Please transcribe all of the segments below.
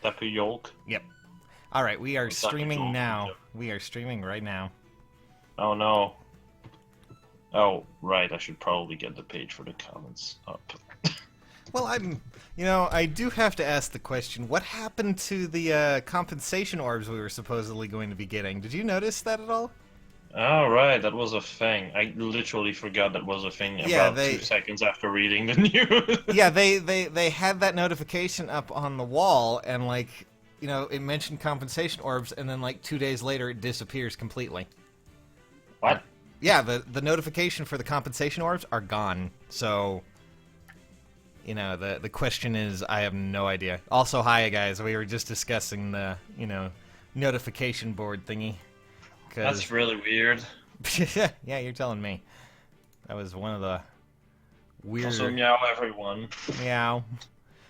Tapu Yolk. Yep. Alright, we are Tapu streaming Yolk. now. We are streaming right now. Oh no. Oh, right, I should probably get the page for the comments up. Well, I do have to ask the question, what happened to the compensation orbs we were supposedly going to be getting? Did you notice that at all? Oh, right, that was a thing. I literally forgot that was a thing Yeah, about 2 seconds after reading the news. Yeah, they had that notification up on the wall, and, like, you know, it mentioned compensation orbs, and then, like, 2 days later, it disappears completely. What? Yeah, the notification for the compensation orbs are gone, so... You know, the question is, I have no idea. Also, hi, guys, we were just discussing the, you know, notification board thingy. That's really weird. Yeah, you're telling me. That was one of the weird... Also, meow, everyone. Meow.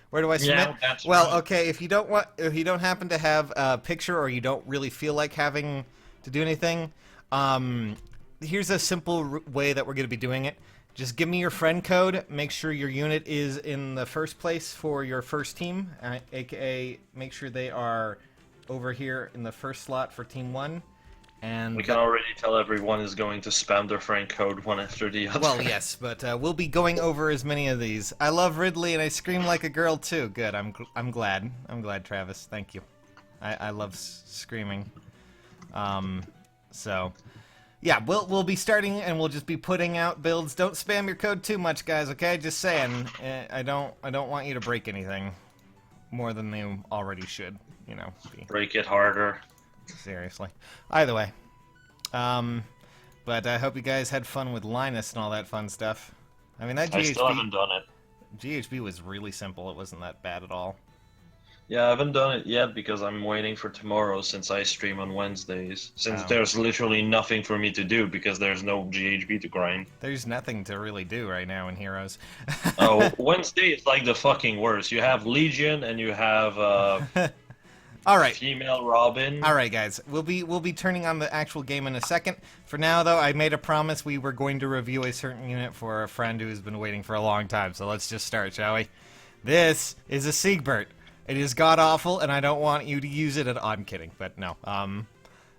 Where do I submit? Yeah, that's well, right. okay, if you don't happen to have a picture or you don't really feel like having to do anything, here's a simple way that we're going to be doing it. Just give me your friend code, make sure your unit is in the first place for your first team, aka make sure they are over here in the first slot for Team 1. And we can already tell everyone is going to spam their friend code one after the other. Well, yes, but we'll be going over as many of these. I love Ridley, and I scream like a girl too. Good, I'm glad. I'm glad, Travis. Thank you. I love screaming. So, yeah, we'll be starting, and we'll just be putting out builds. Don't spam your code too much, guys. Okay, just saying. I don't want you to break anything more than you already should. You know, break it harder. Seriously. Either way. But I hope you guys had fun with Linus and all that fun stuff. I mean, that GHB... I still haven't done it. GHB was really simple. It wasn't that bad at all. Yeah, I haven't done it yet because I'm waiting for tomorrow since I stream on Wednesdays. Since there's literally nothing for me to do because there's no GHB to grind. There's nothing to really do right now in Heroes. Oh, Wednesday is like the fucking worst. You have Legion and you have... All right. Female Robin. All right, guys. We'll be turning on the actual game in a second. For now, though, I made a promise we were going to review a certain unit for a friend who's been waiting for a long time. So let's just start, shall we? This is a Siegbert. It is god-awful, and I don't want you to use it at... I'm kidding, but no.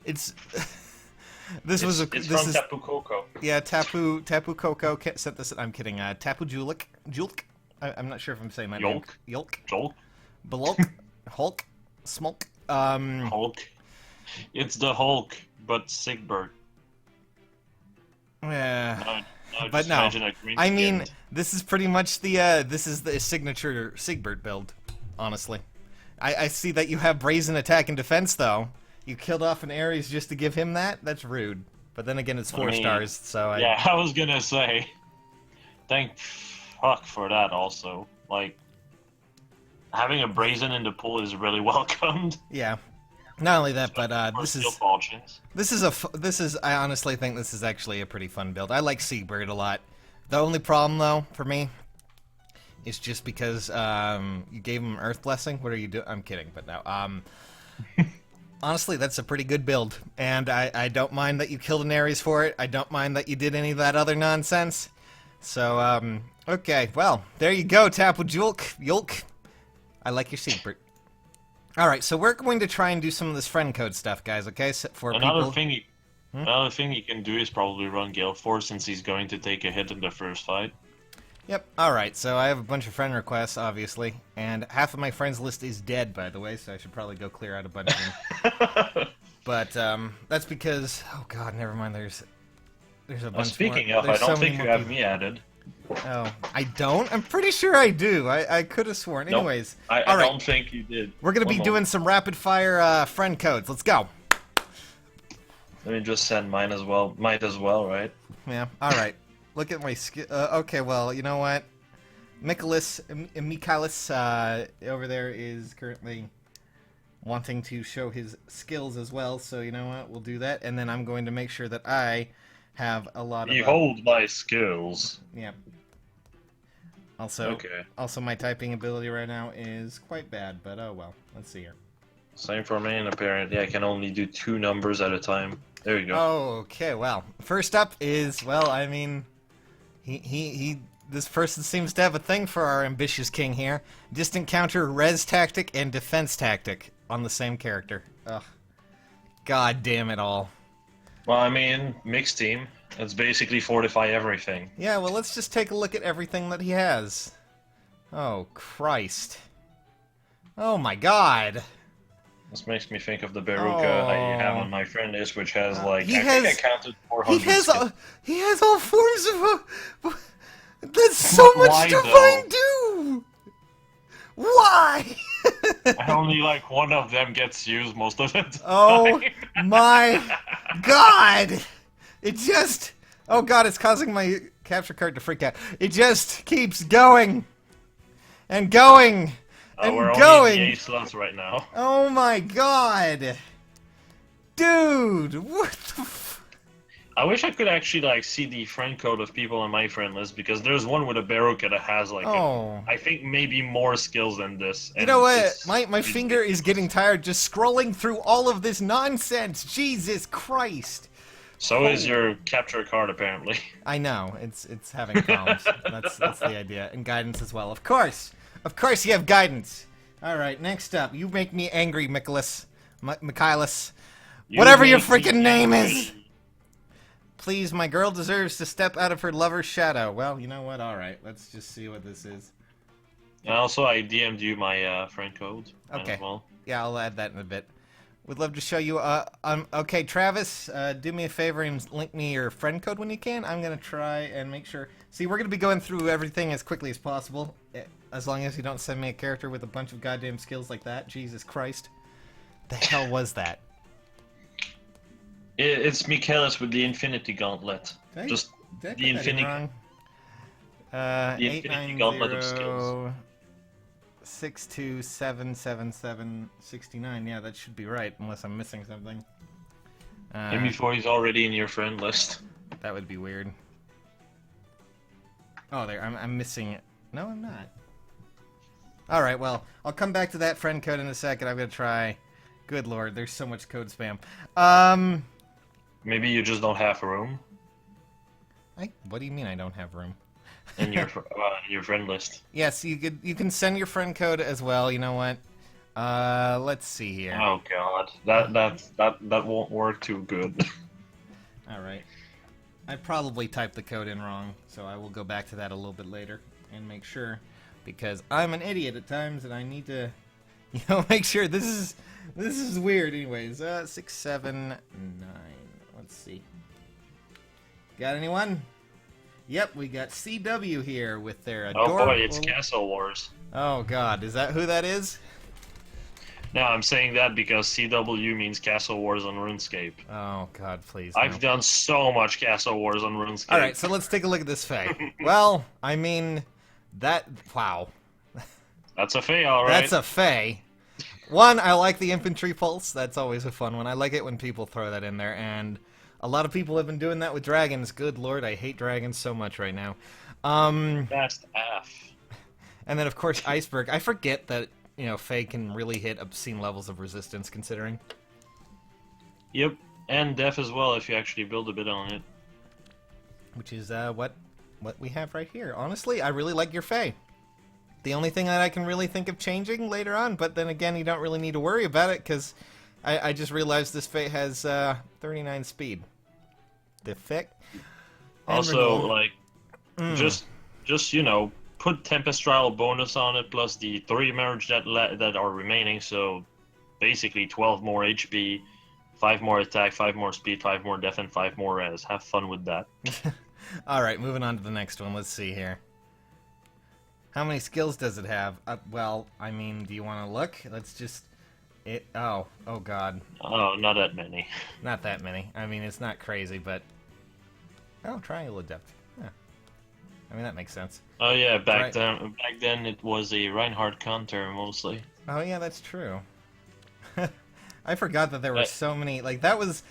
It's... It's from Tapu Koko. Yeah, Tapu Koko sent this... I'm kidding. Tapu Julek. I'm not sure if I'm saying that name. Yolk. Jolk. Balulk. Hulk. Smolk. Hulk. It's the Hulk, but Siegbert. Yeah. But no. I mean, this is pretty much the this is the signature Siegbert build, honestly. I see that you have brazen attack and defense though. You killed off an Ares just to give him that? That's rude. But then again, it's 4 stars, so yeah, I was gonna say. Thank fuck for that also. Like, having a brazen in the pool is really welcomed. Yeah. Not only that, but I honestly think this is actually a pretty fun build. I like Siegbert a lot. The only problem though for me is just because you gave him Earth Blessing. What are you doing? I'm kidding, but no. Honestly, that's a pretty good build, and I don't mind that you killed an Ares for it. I don't mind that you did any of that other nonsense. So okay, well, there you go, Tapu Yolk. I like your Siegbert. Alright, so we're going to try and do some of this friend code stuff, guys, okay? Another thing you can do is probably run Gale Force since he's going to take a hit in the first fight. Yep, alright, so I have a bunch of friend requests, obviously, and half of my friends list is dead, by the way, so I should probably go clear out a bunch of them. But, that's because... Oh god, never mind, there's a bunch Speaking of, I don't think you have me added. Oh, I don't? I'm pretty sure I do. I could have sworn. Nope, anyways. I don't think you did. We're going to be doing some rapid-fire friend codes. Let's go. Let me just send mine as well. Might as well, right? Yeah, alright. Look at my skill. Okay, well, you know what? Michalis over there is currently wanting to show his skills as well, so you know what? We'll do that, and then I'm going to make sure that I have a lot of... Behold my skills. Yeah. Also, also, my typing ability right now is quite bad, but oh well. Let's see here. Same for me, and apparently I can only do 2 numbers at a time. There you go. Oh, okay, well. First up is, well, I mean, he This person seems to have a thing for our ambitious king here. Distant counter, res tactic, and defense tactic on the same character. Ugh. God damn it all. Well, I mean, mixed team. It's basically fortify everything. Yeah, well, let's just take a look at everything that he has. Oh, Christ. Oh my god. This makes me think of the Beruka I have on my friend list, which has like he I has, think I counted 400. He has all forms of. That's so much why, to though? find do. Why? Only like one of them gets used most of the time. Oh my god! It just. Oh god, it's causing my capture card to freak out. It just keeps going and going. And we're going. only in the 8 slots right now. Oh my god! Dude, what the f- I wish I could actually like see the friend code of people on my friend list, because there's one with a Beruka that has like I think maybe more skills than this. You know what? My finger is getting tired just scrolling through all of this nonsense. Jesus Christ! So is your capture card apparently. I know, it's having problems. That's the idea, and guidance as well. Of course, you have guidance. All right, next up, you make me angry, Michalis, Michalis, whatever your freaking name is. Please, my girl deserves to step out of her lover's shadow. Well, you know what? All right, let's just see what this is. And also, I DM'd you my friend code. Okay. As well. Yeah, I'll add that in a bit. Would love to show you. Okay, Travis, do me a favor and link me your friend code when you can. I'm gonna try and make sure. See, we're gonna be going through everything as quickly as possible, as long as you don't send me a character with a bunch of goddamn skills like that. Jesus Christ, the hell was that? It's Michalis with the Infinity Gauntlet. Just the Infinity. The Infinity Gauntlet of skills. 6277769. Yeah, that should be right, unless I'm missing something. Maybe before he's already in your friend list. That would be weird. Oh, there. I'm missing it. No, I'm not. All right. Well, I'll come back to that friend code in a second. I'm gonna try. Good lord, there's so much code spam. Maybe you just don't have room. What do you mean I don't have room? In your friend list. Yes, you can send your friend code as well. You know what? Let's see here. Oh god, that won't work too good. All right, I probably typed the code in wrong, so I will go back to that a little bit later and make sure, because I'm an idiot at times and I need to, make sure. This is weird. Anyways, 679. Let's see. Got anyone? Yep, we got CW here with their adorable... Oh boy, it's Castle Wars. Oh god, is that who that is? No, I'm saying that because CW means Castle Wars on RuneScape. Oh god, please. I've done so much Castle Wars on RuneScape. Alright, so let's take a look at this Faye. Well, I mean, wow. That's a Faye, alright. That's a Faye. One, I like the infantry pulse. That's always a fun one. I like it when people throw that in there, and... a lot of people have been doing that with dragons. Good lord, I hate dragons so much right now. Best F. And then, of course, Iceberg. I forget that, Faye can really hit obscene levels of resistance, considering. Yep, and Def as well, if you actually build a bit on it. Which is, what we have right here. Honestly, I really like your Faye. The only thing that I can really think of changing later on, but then again, you don't really need to worry about it, because... I just realized this Faye has 39 speed. The Fick. Also, like, just put Tempest Trial bonus on it, plus the 3 marriage that are remaining, so basically 12 more HP, 5 more attack, 5 more speed, 5 more def, and 5 more res. Have fun with that. Alright, moving on to the next one. Let's see here. How many skills does it have? Well, I mean, do you want to look? Let's just... Oh god. Oh, not that many. Not that many. I mean, it's not crazy, but... Oh, Triangle Adept. Yeah. I mean, that makes sense. Oh yeah, back then it was a Reinhardt counter, mostly. Oh yeah, that's true. I forgot that there were so many... Like, that was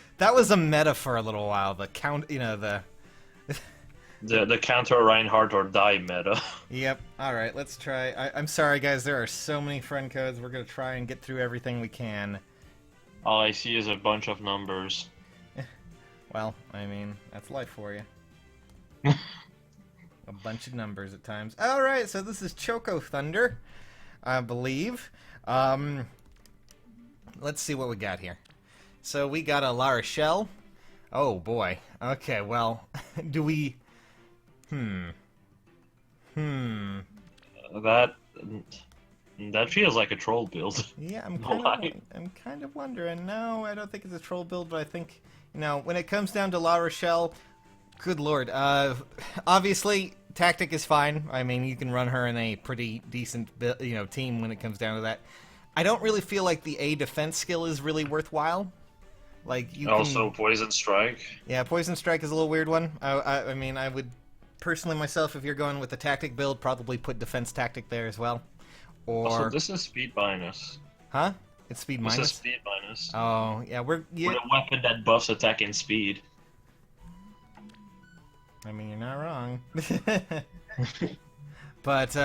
a meta for a little while. The count... the counter Reinhardt or die meta. Yep. Alright, let's try. I'm sorry, guys. There are so many friend codes. We're going to try and get through everything we can. All I see is a bunch of numbers. Well, I mean, that's life for you. A bunch of numbers at times. All right, so this is Choco Thunder, I believe. Let's see what we got here. So we got a La Rochelle. Oh, boy. Okay, well, do we... That feels like a troll build. Yeah, I'm No kind of wondering. No, I don't think it's a troll build, but I think, you know, when it comes down to La Rochelle, good lord. Obviously, tactic is fine. I mean, you can run her in a pretty decent, team when it comes down to that. I don't really feel like the A defense skill is really worthwhile. Like you also Poison Strike. Yeah, Poison Strike is a little weird one. I mean, I would personally myself, if you're going with the tactic build, probably put defense tactic there as well. Or also, this is speed minus. Huh? It's speed minus. This is speed minus. Oh yeah, With a weapon that buffs attack and speed. I mean, you're not wrong. But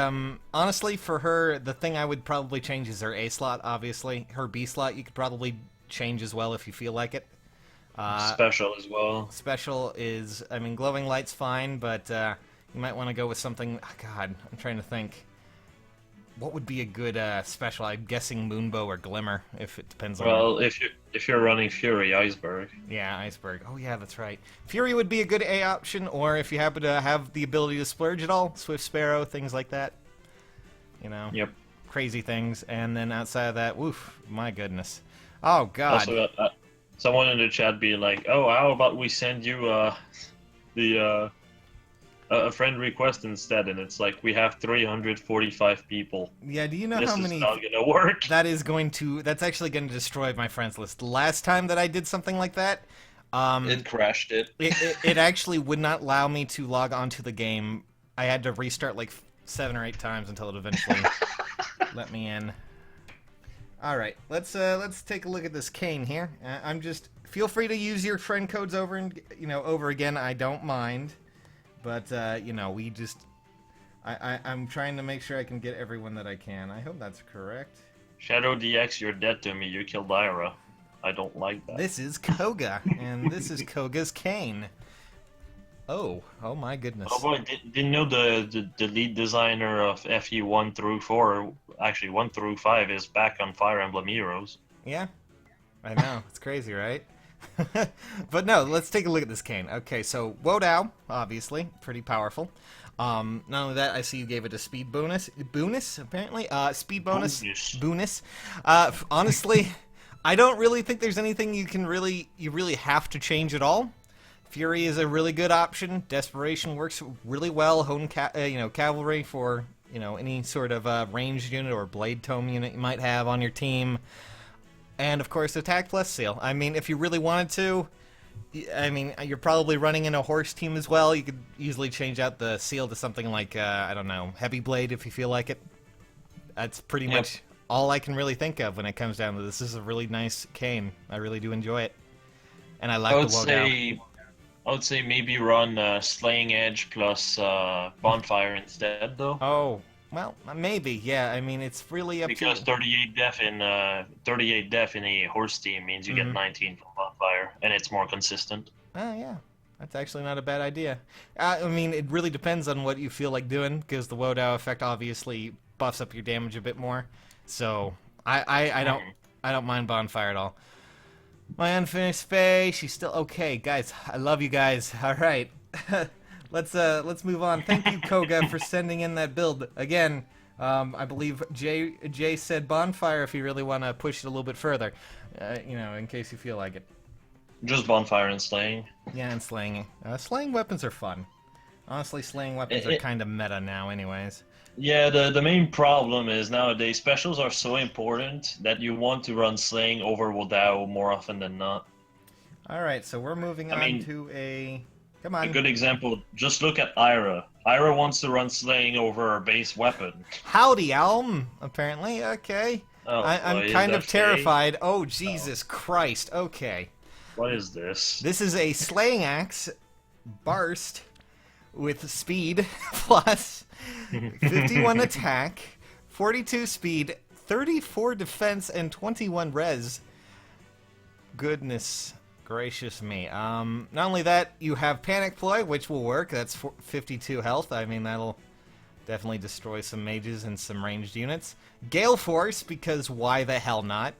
honestly, for her, the thing I would probably change is her A slot. Obviously, her B slot you could probably change as well if you feel like it. Special as well. Special is, I mean, glowing light's fine, but you might want to go with something. Oh, God, I'm trying to think. What would be a good special? I'm guessing Moonbow or Glimmer, if it depends on. Well, if you're running Fury, Iceberg. Yeah, Iceberg. Oh yeah, that's right. Fury would be a good A option, or if you happen to have the ability to splurge at all, Swift Sparrow, things like that. You know. Yep. Crazy things, and then outside of that, woof, my goodness. Oh God. Also, someone in the chat being like, "Oh, how about we send you a friend request instead?" And it's like, we have 345 people. Yeah, do you know how many? This is not gonna work. That's actually going to destroy my friends list. Last time that I did something like that, it crashed it. It actually would not allow me to log onto the game. I had to restart like 7 or 8 times until it eventually let me in. All right, let's take a look at this Cain here. Feel free to use your friend codes over again. I don't mind. But, I'm trying to make sure I can get everyone that I can. I hope that's correct. Shadow DX, you're dead to me. You killed Ira. I don't like that. This is Koga, and this is Koga's Cain. Oh my goodness. Oh boy, didn't know the lead designer of FE 1 through 4, actually 1 through 5, is back on Fire Emblem Heroes. Yeah, I know. It's crazy, right? But no, let's take a look at this Cain. Okay, so Wodao, obviously, pretty powerful. Not only that, I see you gave it a speed bonus. Bonus, apparently. Speed bonus. Bonus. Honestly, I don't really think there's anything you really have to change at all. Fury is a really good option. Desperation works really well. Cavalry for any sort of ranged unit or blade tome unit you might have on your team. And, of course, Attack Plus Seal. I mean, if you really wanted to, you're probably running in a horse team as well. You could easily change out the seal to something like, Heavy Blade if you feel like it. That's pretty much all I can really think of when it comes down to this. This is a really nice Cain. I really do enjoy it. And I like the Wodao. I would say maybe run Slaying Edge plus Bonfire instead, though. Oh. Well, maybe, yeah. I mean, it's really up to you. Because 38 def in a horse team means you get 19 from Bonfire, and it's more consistent. Oh, yeah. That's actually not a bad idea. I mean, it really depends on what you feel like doing, because the Wodao effect obviously buffs up your damage a bit more. So, I don't mind Bonfire at all. My unfinished Faye, she's still okay. Guys, I love you guys. All right. Let's move on. Thank you, Koga, for sending in that build. Again, I believe Jay said Bonfire if you really want to push it a little bit further, in case you feel like it. Just Bonfire and Slaying. Yeah, and Slaying. Slaying weapons are fun. Honestly, Slaying weapons are kind of meta now anyways. Yeah, the main problem is nowadays specials are so important that you want to run Slaying over Wodao more often than not. Alright, so we're moving on to a... Come on. A good example, just look at Ira. Ira wants to run Slaying over her base weapon. Howdy, Elm, apparently. Okay. Oh, I'm kind of terrified. Oh, Jesus Christ. Okay. What is this? This is a Slaying Axe, Barst, with speed, plus 51 attack, 42 speed, 34 defense, and 21 res. Goodness gracious me. Not only that, you have Panic Ploy, which will work. That's 52 health. I mean, that'll definitely destroy some mages and some ranged units. Gale Force, because why the hell not?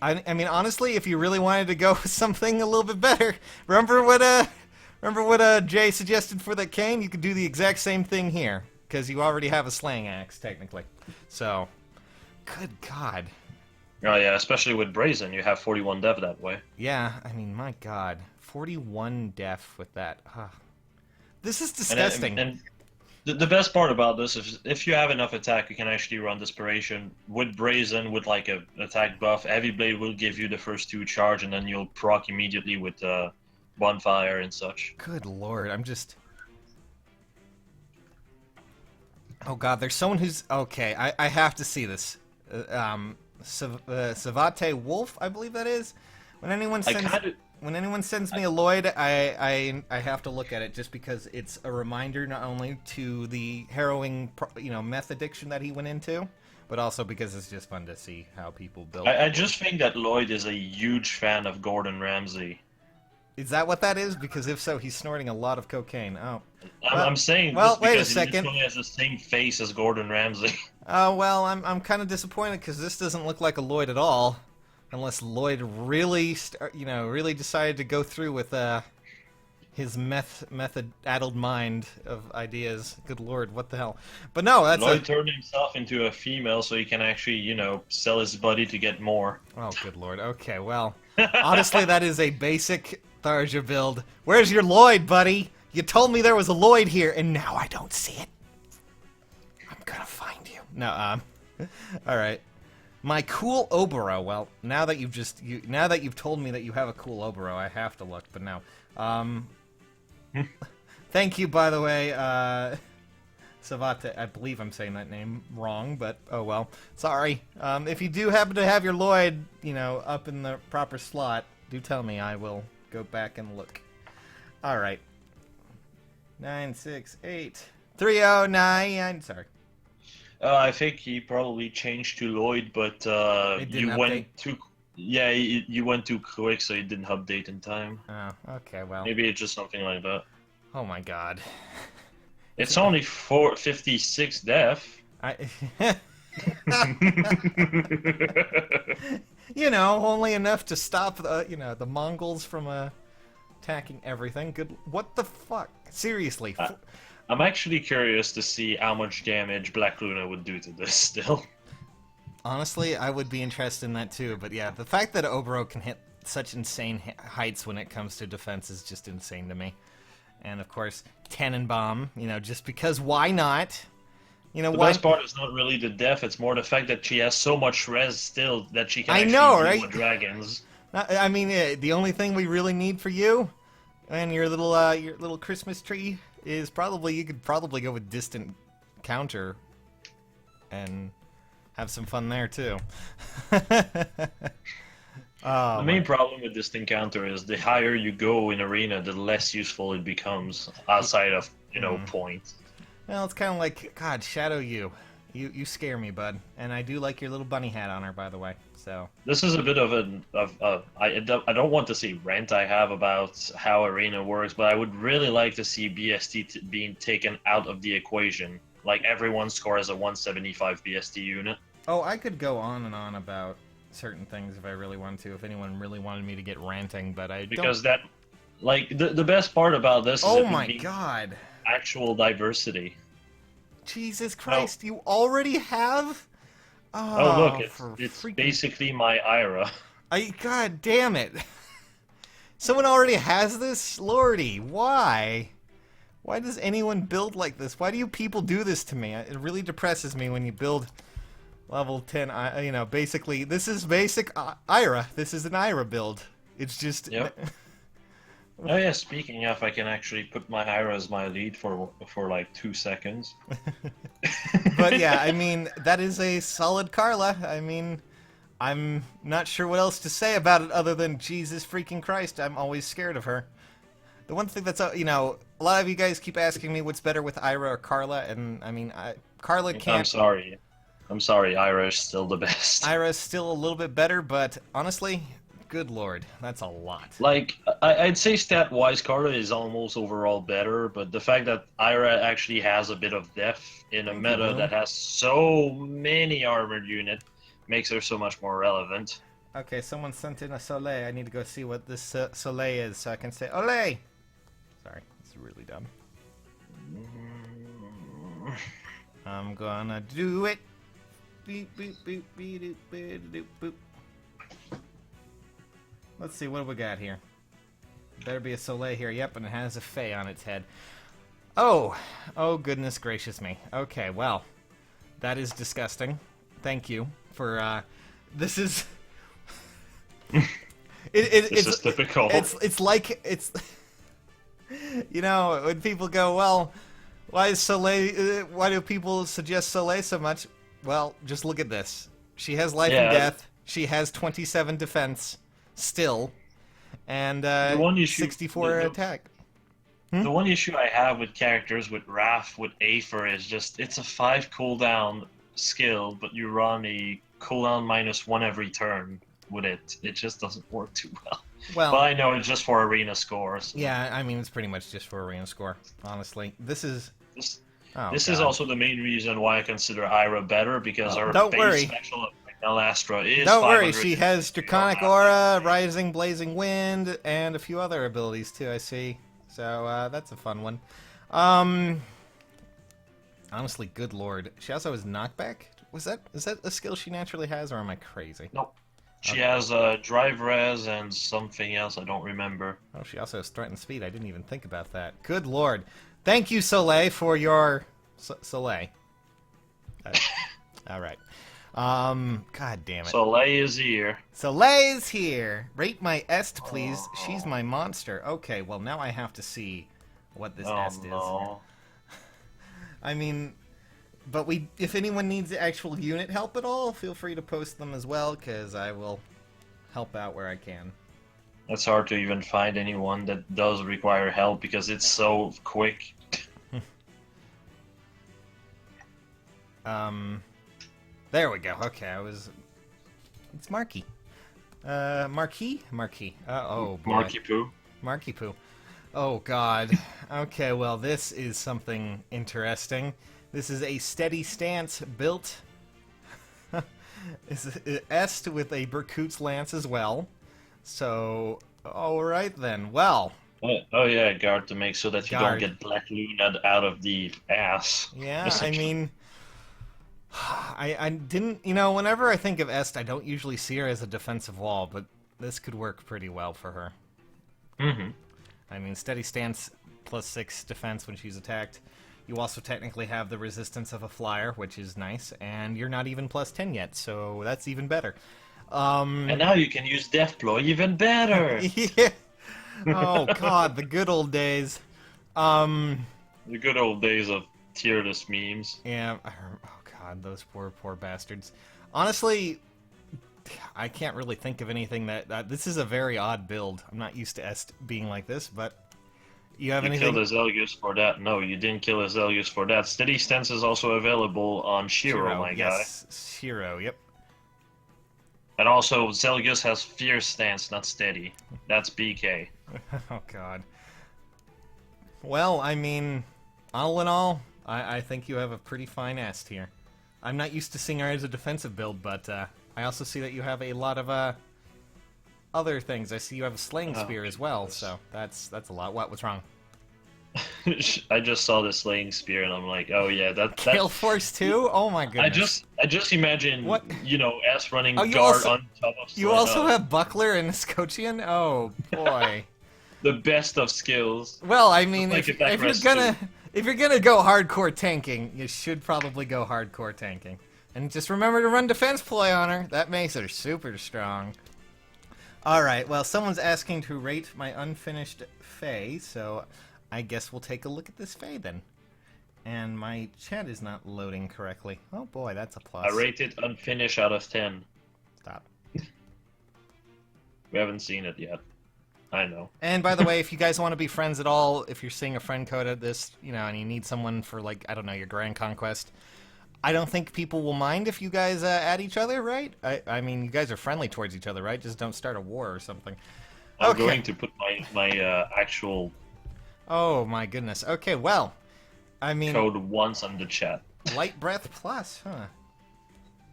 I mean, honestly, if you really wanted to go with something a little bit better, remember what Jay suggested for that Cain? You could do the exact same thing here, because you already have a slaying axe, technically. So, good God. Oh yeah, especially with Brazen, you have 41 dev that way. Yeah, I mean, my God. 41 def with that. This is disgusting. And the best part about this is if you have enough attack, you can actually run Desperation. With Brazen, with like a attack buff, Heavy Blade will give you the first 2 charge, and then you'll proc immediately with Bonfire and such. Good Lord, I'm just... Oh God, there's someone who's... Okay, I have to see this. Savate Wolf, I believe that is. When anyone sends me a Lloyd, I have to look at it just because it's a reminder not only to the harrowing, meth addiction that he went into, but also because it's just fun to see how people build. I just think that Lloyd is a huge fan of Gordon Ramsay. Is that what that is? Because if so, he's snorting a lot of cocaine. Oh. I'm saying well, this wait because a second. he has the same face as Gordon Ramsay. Oh, well, I'm kind of disappointed because this doesn't look like a Lloyd at all. Unless Lloyd really, really decided to go through with his method-addled mind of ideas. Good Lord, what the hell? But no, that's Lloyd turned himself into a female so he can actually, sell his body to get more. Oh, good Lord. Okay, well, honestly, that is a basic Tharja build. Where's your Lloyd, buddy? You told me there was a Lloyd here, and now I don't see it. I'm gonna find you. No, all right. My cool Oboro. Well, now that you've told me that you have a cool Oboro, I have to look. But now, thank you, by the way, Savate. I believe I'm saying that name wrong, but oh well. Sorry. If you do happen to have your Lloyd, up in the proper slot, do tell me. I will go back and look. All right. 968 309. Sorry. I think he probably changed to Lloyd, but you went too. Yeah, you went too quick, so you didn't update in time. Oh, okay, well. Maybe it's just something like that. Oh my God. It's only 456 def. Only enough to stop the Mongols from attacking everything. Good. What the fuck? Seriously. I'm actually curious to see how much damage Black Luna would do to this still. Honestly, I would be interested in that too, but yeah, the fact that Oboro can hit such insane heights when it comes to defense is just insane to me. And of course, Tannenbaum, just because why not? The best part is not really the def, it's more the fact that she has so much res still that she can actually deal with dragons. I mean, the only thing we really need for you and your little Christmas tree is you could probably go with distant counter and have some fun there too. The main problem with distant counter is the higher you go in arena, the less useful it becomes outside of points. Well, it's kind of like, God, Shadow you scare me, bud, and I do like your little bunny hat on her, by the way. So this is a bit of I don't want to see rant I have about how arena works, but I would really like to see BST being taken out of the equation. Like everyone scores a 175 BST unit. Oh, I could go on and on about certain things if I really wanted to. If anyone really wanted me to get ranting, but because that, like the best part about this. Oh my God! Actual diversity. Jesus Christ! You already have. Oh look, it's basically my Eira. God damn it! Someone already has this? Lordy, why? Why does anyone build like this? Why do you people do this to me? It really depresses me when you build level 10, basically, this is basic Eira. This is an Eira build. It's just... Yep. Oh yeah, speaking of, I can actually put my Eira as my lead for like 2 seconds. But yeah, I mean, that is a solid Karla. I mean, I'm not sure what else to say about it other than Jesus freaking Christ, I'm always scared of her. The one thing that's, a lot of you guys keep asking me what's better with Eira or Karla, and I mean, Karla can't... I'm sorry, Eira is still the best. Eira is still a little bit better, but honestly, Good lord, that's a lot. Like, I'd say stat-wise, Karla is almost overall better, but the fact that Ira actually has a bit of depth in a meta that has so many armored units makes her so much more relevant. Okay, someone sent in a Soleil. I need to go see what this Soleil is so I can say Olay! Sorry, it's really dumb. I'm gonna do it. Beep, beep, beep, beep, beep, beep, beep, boop. Let's see, what do we got here? Better be a Soleil here. Yep, and it has a Faye on its head. Oh! Oh, goodness gracious me. Okay, well. That is disgusting. Thank you for, this is... it's just typical. It's like... It's... You know, when people go, well, why is Soleil... why do people suggest Soleil so much? Well, just look at this. She has life and death. She has 27 defense. Still, and 64 attack. The one issue I have with characters with Wrath, with Aether, is just it's a 5 cooldown skill, but you run a cooldown -1 every turn with it. It just doesn't work too well. Well, but I know it's just for arena score. So. Yeah, I mean it's pretty much just for arena score. Honestly, this is also the main reason why I consider Ira better because her base special. Elastra is Don't worry, she has Draconic Aura, Rising Blazing Wind, and a few other abilities too, I see. So, that's a fun one. Honestly, good lord. She also has Knockback? Is that a skill she naturally has, or am I crazy? Nope. She has Drive Res and something else, I don't remember. Oh, she also has Strength and Speed, I didn't even think about that. Good lord. Thank you, Soleil, for your... Soleil. Alright. God damn it. Soleil is here. Soleil's here. Rate my est, please. She's my monster. Okay, well now I have to see what this est is. I mean, but if anyone needs actual unit help at all, feel free to post them as well, because I will help out where I can. It's hard to even find anyone that does require help because it's so quick. There we go. Okay, it's Marky. Marquis? Marquis. Oh, boy. Marky Poo. Marky Poo. Oh, God. Okay, well, this is something interesting. This is a steady stance built... It's Est with a Berkut's Lance as well. So, alright then. Well... Oh yeah, guard to make so that you don't get Black Luna out of the ass. Yeah, I mean... I didn't, you know, whenever I think of Est, I don't usually see her as a defensive wall, but this could work pretty well for her. Mm-hmm. I mean, steady stance +6 defense when she's attacked. You also technically have the resistance of a flyer, which is nice, and you're not even +10 yet, so that's even better. And now you can use Deathblow even better! Yeah! Oh, God, the good old days. The good old days of tier-less memes. Yeah, God, those poor bastards. Honestly, I can't really think of anything that this is a very odd build. I'm not used to Est being like this, but you have anything? You killed Azelius for that. No, you didn't kill Azelius for that. Steady Stance is also available on Shiro, my guy. Yes, Shiro, yep. And also, Zelgius has Fierce Stance, not Steady. That's BK. Oh, God. Well, I mean, all in all, I think you have a pretty fine Est here. I'm not used to seeing her as a defensive build, but I also see that you have a lot of other things. I see you have a Slaying Spear as well, so that's a lot. What's wrong? I just saw the Slaying Spear and I'm like, oh yeah, that Gale Force 2? Oh my goodness. I just imagine what? You know, S running guard on top of You also have Buckler and Scotian? Oh boy. The best of skills. Well, I mean, if you're gonna go hardcore tanking, you should probably go hardcore tanking. And just remember to run defense ploy on her. That makes her super strong. Alright, well, someone's asking to rate my unfinished Faye, so I guess we'll take a look at this Faye then. And my chat is not loading correctly. Oh boy, that's a plus. I rated unfinished out of 10. Stop. We haven't seen it yet. I know. And by the way, if you guys want to be friends at all, if you're seeing a friend code at this, you know, and you need someone for, like, I don't know, your Grand Conquest, I don't think people will mind if you guys add each other, right? I mean, you guys are friendly towards each other, right? Just don't start a war or something. I'm Okay. going to put my actual Oh my goodness. Okay, well, I mean, code once on the chat. Light Breath Plus, huh?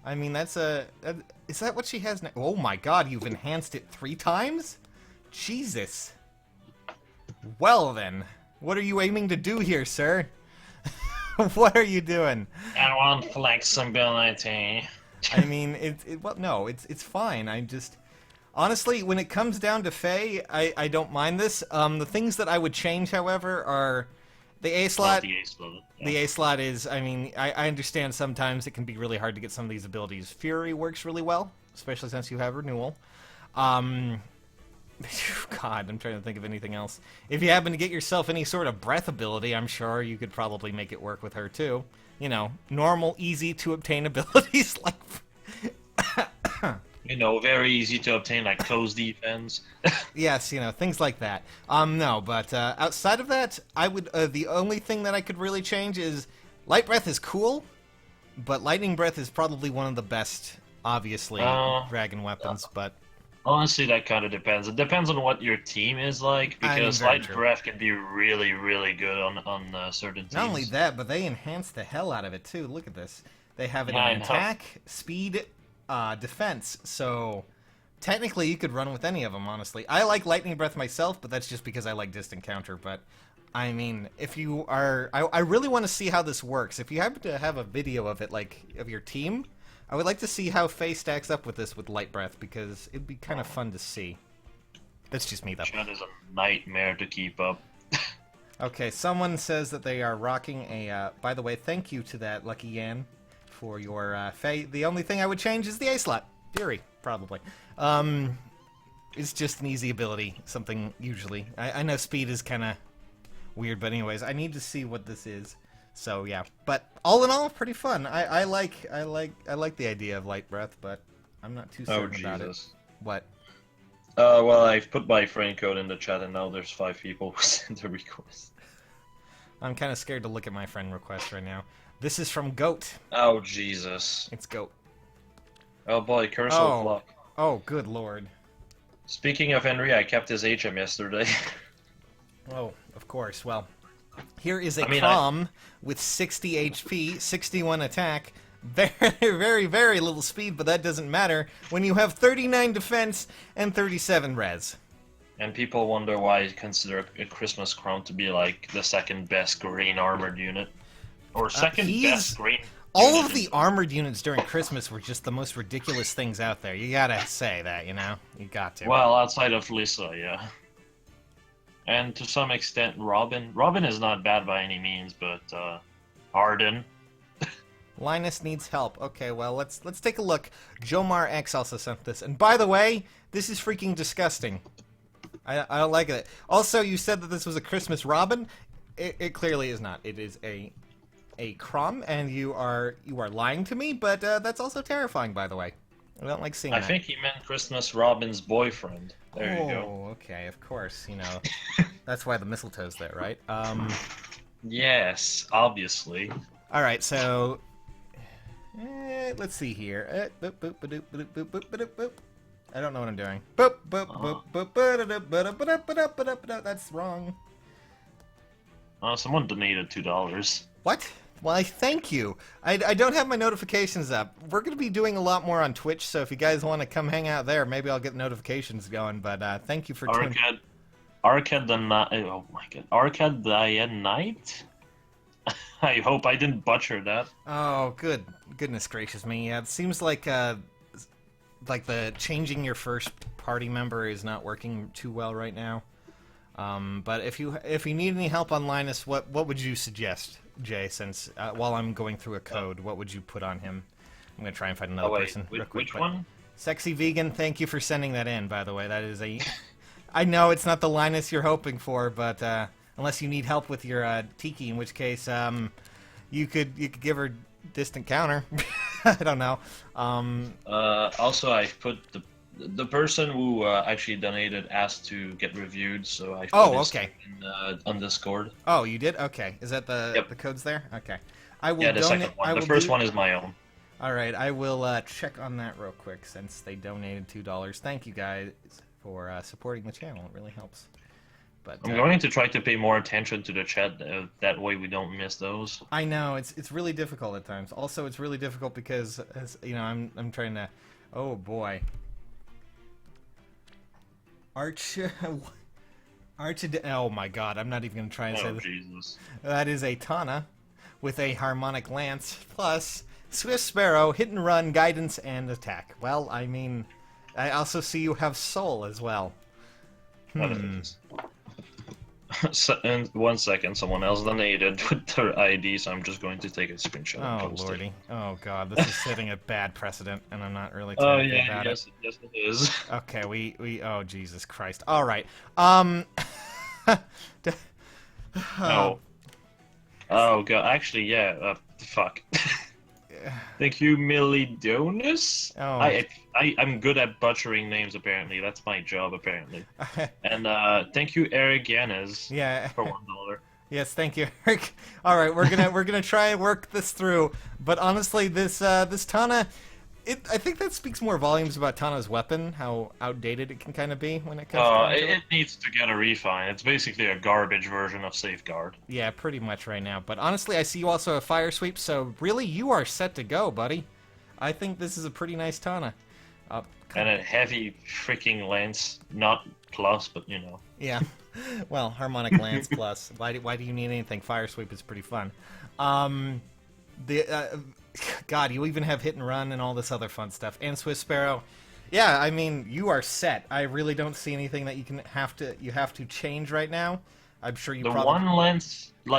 I mean, that's is that what she has now? Oh my god, you've enhanced it 3 times? Jesus. Well then, what are you aiming to do here, sir? What are you doing? I want flexibility. I mean, well, no, it's fine. I'm just... Honestly, when it comes down to Faye, I don't mind this. The things that I would change, however, are the A slot. The A slot. Yeah. The A slot is, I mean, I understand sometimes it can be really hard to get some of these abilities. Fury works really well, especially since you have Renewal. God, I'm trying to think of anything else. If you happen to get yourself any sort of breath ability, I'm sure you could probably make it work with her too. You know, normal, easy to obtain abilities like... You know, very easy to obtain, like close defense. Yes, you know, things like that. No, but outside of that, I would. The only thing that I could really change is Light Breath is cool, but Lightning Breath is probably one of the best, obviously, dragon weapons. But honestly, that kind of depends. It depends on what your team is like, because Light Breath can be really, really good on certain teams. Not only that, but they enhance the hell out of it too. Look at this. They have it in attack, speed, defense, so technically you could run with any of them, honestly. I like Lightning Breath myself, but that's just because I like Distant Counter, but I mean, if you are... I really want to see how this works. If you happen to have a video of it, like, of your team, I would like to see how Faye stacks up with this with Light Breath, because it'd be kind of fun to see. That's just me, though. That is a nightmare to keep up. Okay, someone says that they are rocking a... by the way, thank you to that, Lucky Yan, for your Faye. The only thing I would change is the A slot. Fury, probably. It's just an easy ability, something usually. I know speed is kind of weird, but anyways, I need to see what this is. So yeah, but all in all, pretty fun. I like the idea of Light Breath, but I'm not too certain about it. What? Well, I've put my friend code in the chat, and now there's 5 people who sent a request. I'm kind of scared to look at my friend request right now. This is from Goat. Oh, Jesus. It's Goat. Oh, boy, curse of luck. Oh, good lord. Speaking of Henry, I kept his HM yesterday. Oh, of course. Well, here is a Chrom with 60 HP, 61 attack, very, very, very little speed, but that doesn't matter when you have 39 defense and 37 res. And people wonder why I consider a Christmas Chrom to be, like, the second best green armored unit. Or second best green. All of the armored units during Christmas were just the most ridiculous things out there. You gotta say that, you know? You got to. Well, outside of Lisa, yeah. And to some extent, Robin. Robin is not bad by any means, but Arden. Linus needs help. Okay, well, let's take a look. Jomar X also sent this. And by the way, this is freaking disgusting. I don't like it. Also, you said that this was a Christmas Robin. It clearly is not. It is a Chrom, and you are lying to me, but that's also terrifying, by the way. I don't like seeing that. I think he meant Christmas Robin's boyfriend. There you go. Oh, okay, of course, you know. That's why the mistletoe's there, right? Yes, obviously. Alright, so... let's see here. I don't know what I'm doing. That's wrong. Someone donated $2. What? Why, thank you. I don't have my notifications up. We're going to be doing a lot more on Twitch, so if you guys want to come hang out there, maybe I'll get notifications going, but thank you for tuning in. Arcade the Night. Oh my god. Arcade the Night? I hope I didn't butcher that. Oh, goodness gracious me. Yeah, it seems like the changing your first party member is not working too well right now. But if you need any help on Linus, what would you suggest, Jay? Since while I'm going through a code, what would you put on him? I'm gonna try and find another person. Which one? Sexy Vegan. Thank you for sending that in. By the way, that is a. I know it's not the Linus you're hoping for, but unless you need help with your Tiki, in which case you could give her Distant Counter. I don't know. Also, I put the person who actually donated asked to get reviewed, so I put okay. on Discord. Oh, you did? Okay. Is that the codes there? Okay. I will Yeah, the donate. second one. The first one is my own. All right, I will check on that real quick since they donated $2. Thank you guys for supporting the channel. It really helps. But I'm going to try to pay more attention to the chat. That way we don't miss those. I know it's really difficult at times. Also, it's really difficult because you know I'm trying to. Oh boy. Oh my God! I'm not even gonna try and say this. Jesus. That is a Tana with a harmonic lance plus Swift Sparrow, hit and run, guidance, and attack. Well, I mean, I also see you have soul as well. So, and 1 second, someone else donated with their ID, so I'm just going to take a screenshot. Oh lordy! Oh God, this is setting a bad precedent, and I'm not really happy about it. Yes, it is. Okay, we. Oh Jesus Christ! All right. Oh. Oh God! Actually, yeah. Fuck. Thank you, Milidonus. Oh. I'm good at butchering names. Apparently, that's my job. Apparently. And thank you, Eric Yeah. for $1. Yes, thank you, Eric. All right, we're gonna try and work this through. But honestly, this Tana, I think that speaks more volumes about Tana's weapon, how outdated it can kind of be when it comes. It needs to get a refine. It's basically a garbage version of Safeguard. Yeah, pretty much right now. But honestly, I see you also have Fire Sweep, so really you are set to go, buddy. I think this is a pretty nice Tana. And a heavy freaking lance, not plus, but you know. Yeah. Well, harmonic lance plus. Why do you need anything? Fire Sweep is pretty fun. God, you even have hit and run and all this other fun stuff. And Swift Sparrow. Yeah, I mean, you are set. I really don't see anything that you have to change right now. I'm sure you probably...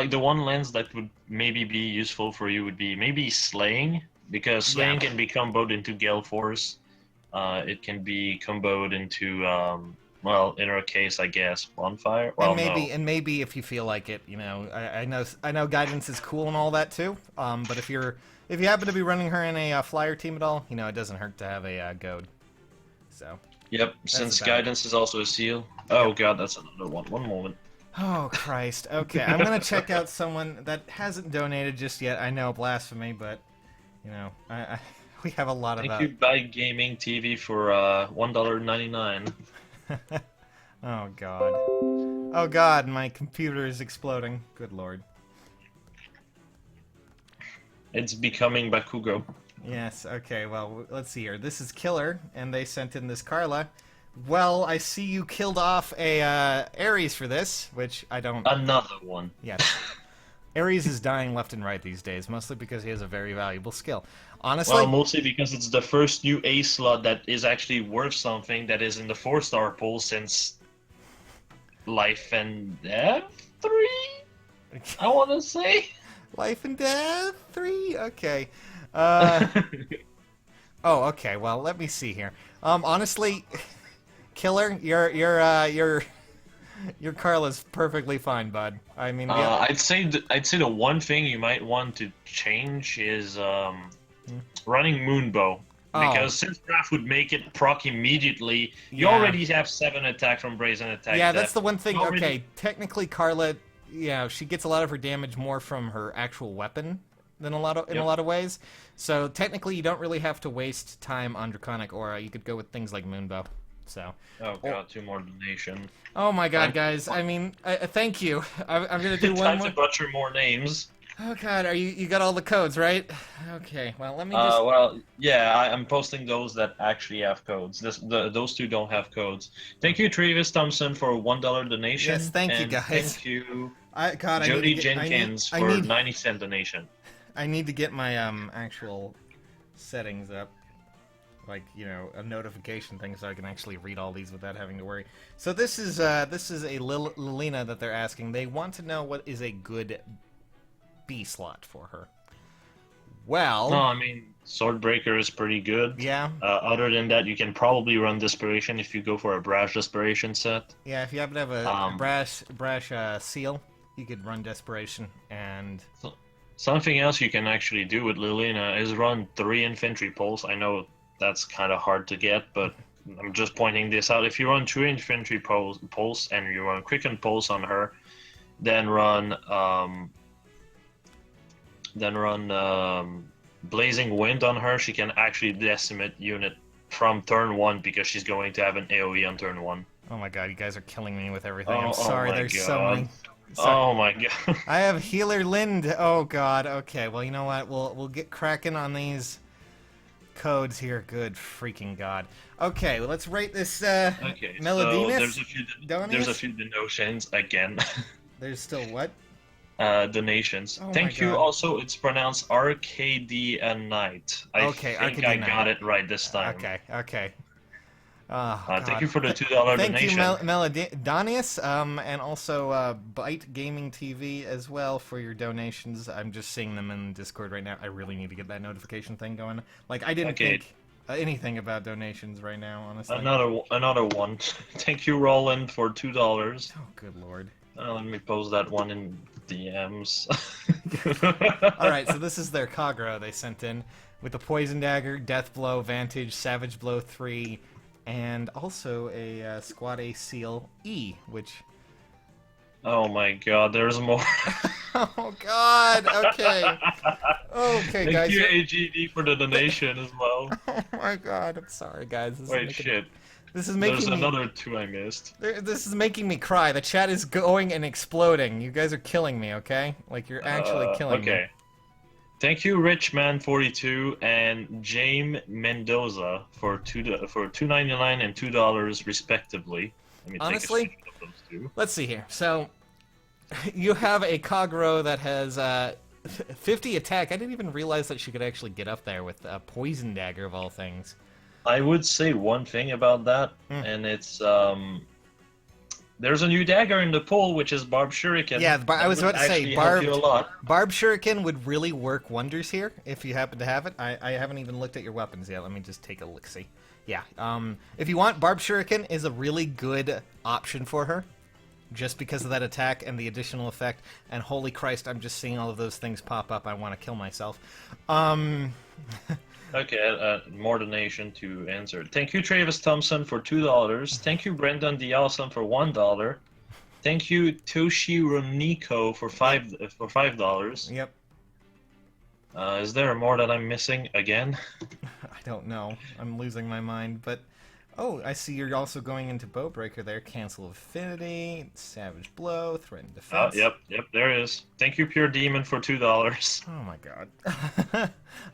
the one lens that would maybe be useful for you would be maybe Slaying, because Slaying can be comboed into Gale Force. It can be comboed into, well, in our case, I guess, Bonfire. Well, and maybe if you feel like it, you know, I know guidance is cool and all that too. But if you happen to be running her in a flyer team at all, you know, it doesn't hurt to have a goad. So. Yep, since guidance is also a seal. Oh God, that's another one. One moment. Oh Christ. Okay, I'm gonna check out someone that hasn't donated just yet. I know, blasphemy, but you know, we have a lot of. Thank you, Buy Gaming TV, for $1.99. Oh God. Oh God, my computer is exploding. Good Lord. It's becoming Bakugo. Yes, okay, well, let's see here. This is Killer, and they sent in this Karla. Well, I see you killed off a Ares for this, which I don't... Another one. Yes. Ares is dying left and right these days, mostly because he has a very valuable skill. Honestly... Well, mostly because it's the first new A slot that is actually worth something that is in the 4-star pool since Life and Death 3? I want to say? Life and Death 3? Okay. Oh, okay. Well, let me see here. Honestly, Killer, your Karla's perfectly fine, bud. I mean, I'd say the one thing you might want to change is running Moonbow, because since Raph would make it proc immediately, you already have 7 attack from Brazen Attack. Yeah, that's the one thing. Okay, technically Karla, yeah, she gets a lot of her damage more from her actual weapon than in a lot of ways. So technically, you don't really have to waste time on Draconic Aura. You could go with things like Moonbow. So. Oh God, 2 more donation. Oh my God, guys! I mean, thank you. I'm gonna do one more. Time to butcher more names. Oh God, you got all the codes, right? Okay, well let me just. Well, yeah, I'm posting those that actually have codes. Those 2 don't have codes. Thank you, Travis Thompson, for $1 donation. Yes, thank you, guys. Thank you, God, Jody Jenkins, for 90-cent donation. I need to get my actual settings up, like, you know, a notification thing, so I can actually read all these without having to worry. So this is a Lilina that they're asking. They want to know what is a good B slot for her. Well, no, I mean, Swordbreaker is pretty good. Yeah. Other than that, you can probably run Desperation if you go for a Brash Desperation set. Yeah, if you happen to have a brash seal, you could run Desperation and. Something else you can actually do with Lilina is run 3 Infantry Pulse. I know that's kind of hard to get, but I'm just pointing this out. If you run 2 Infantry Pulse and you run Quicken Pulse on her, then run then run Blazing Wind on her. She can actually decimate unit from turn 1 because she's going to have an AoE on turn 1. Oh my god, you guys are killing me with everything. Oh, I'm sorry, oh my there's god. so many. Sorry. Oh my god. I have Healer Linde. Oh god, okay. Well, you know what? We'll get cracking on these codes here. Good freaking god. Okay, well, let's rate this Okay, Melodinus. so there's a few donations again. There's still what? Donations. Oh Thank my you. God. Also, it's pronounced RKD and Night. I think I got it right this time. Okay, okay. Oh, thank you for the $2 Thank donation. you, Melodinius, and also Byte Gaming TV as well for your donations. I'm just seeing them in Discord right now. I really need to get that notification thing going. Like, I didn't think anything about donations right now, honestly. Another one. Thank you, Roland, for $2. Oh, good lord. Let me post that one in DMs. Alright, so this is their Kagero they sent in with the Poison Dagger, Death Blow, Vantage, Savage Blow 3, and also a Squad A Seal E, which... Oh my god, there's more. Oh god, okay. Okay, guys. Thank you, AGD, for the donation as well. Oh my god, I'm sorry, guys. Wait, shit. This is making There's me... another 2 I missed. This is making me cry. The chat is going and exploding. You guys are killing me, okay? Like, you're actually killing me. Okay. Thank you, Richman42 and James Mendoza for $2.99 and $2 respectively. Let me Honestly, take a screenshot of those two. Let's see here. So, you have a Kagero that has 50 attack. I didn't even realize that she could actually get up there with a Poison Dagger of all things. I would say one thing about that, and it's there's a new dagger in the pool, which is Barb Shuriken. Yeah, I was about to say, Barb Shuriken would really work wonders here, if you happen to have it. I haven't even looked at your weapons yet. Let me just take a look-see. Yeah, if you want, Barb Shuriken is a really good option for her, just because of that attack and the additional effect. And holy Christ, I'm just seeing all of those things pop up. I want to kill myself. Okay, more donation to answer. Thank you, Travis Thompson, for $2. Thank you, Brendan the Awesome, for $1. Thank you, Toshiro Nico, for $5. Yep. Is there more that I'm missing again? I don't know. I'm losing my mind, but... Oh, I see you're also going into Bowbreaker there. Cancel Affinity, Savage Blow, Threaten Defense. Yep, there is. Thank you, Pure Demon, for $2. Oh my god.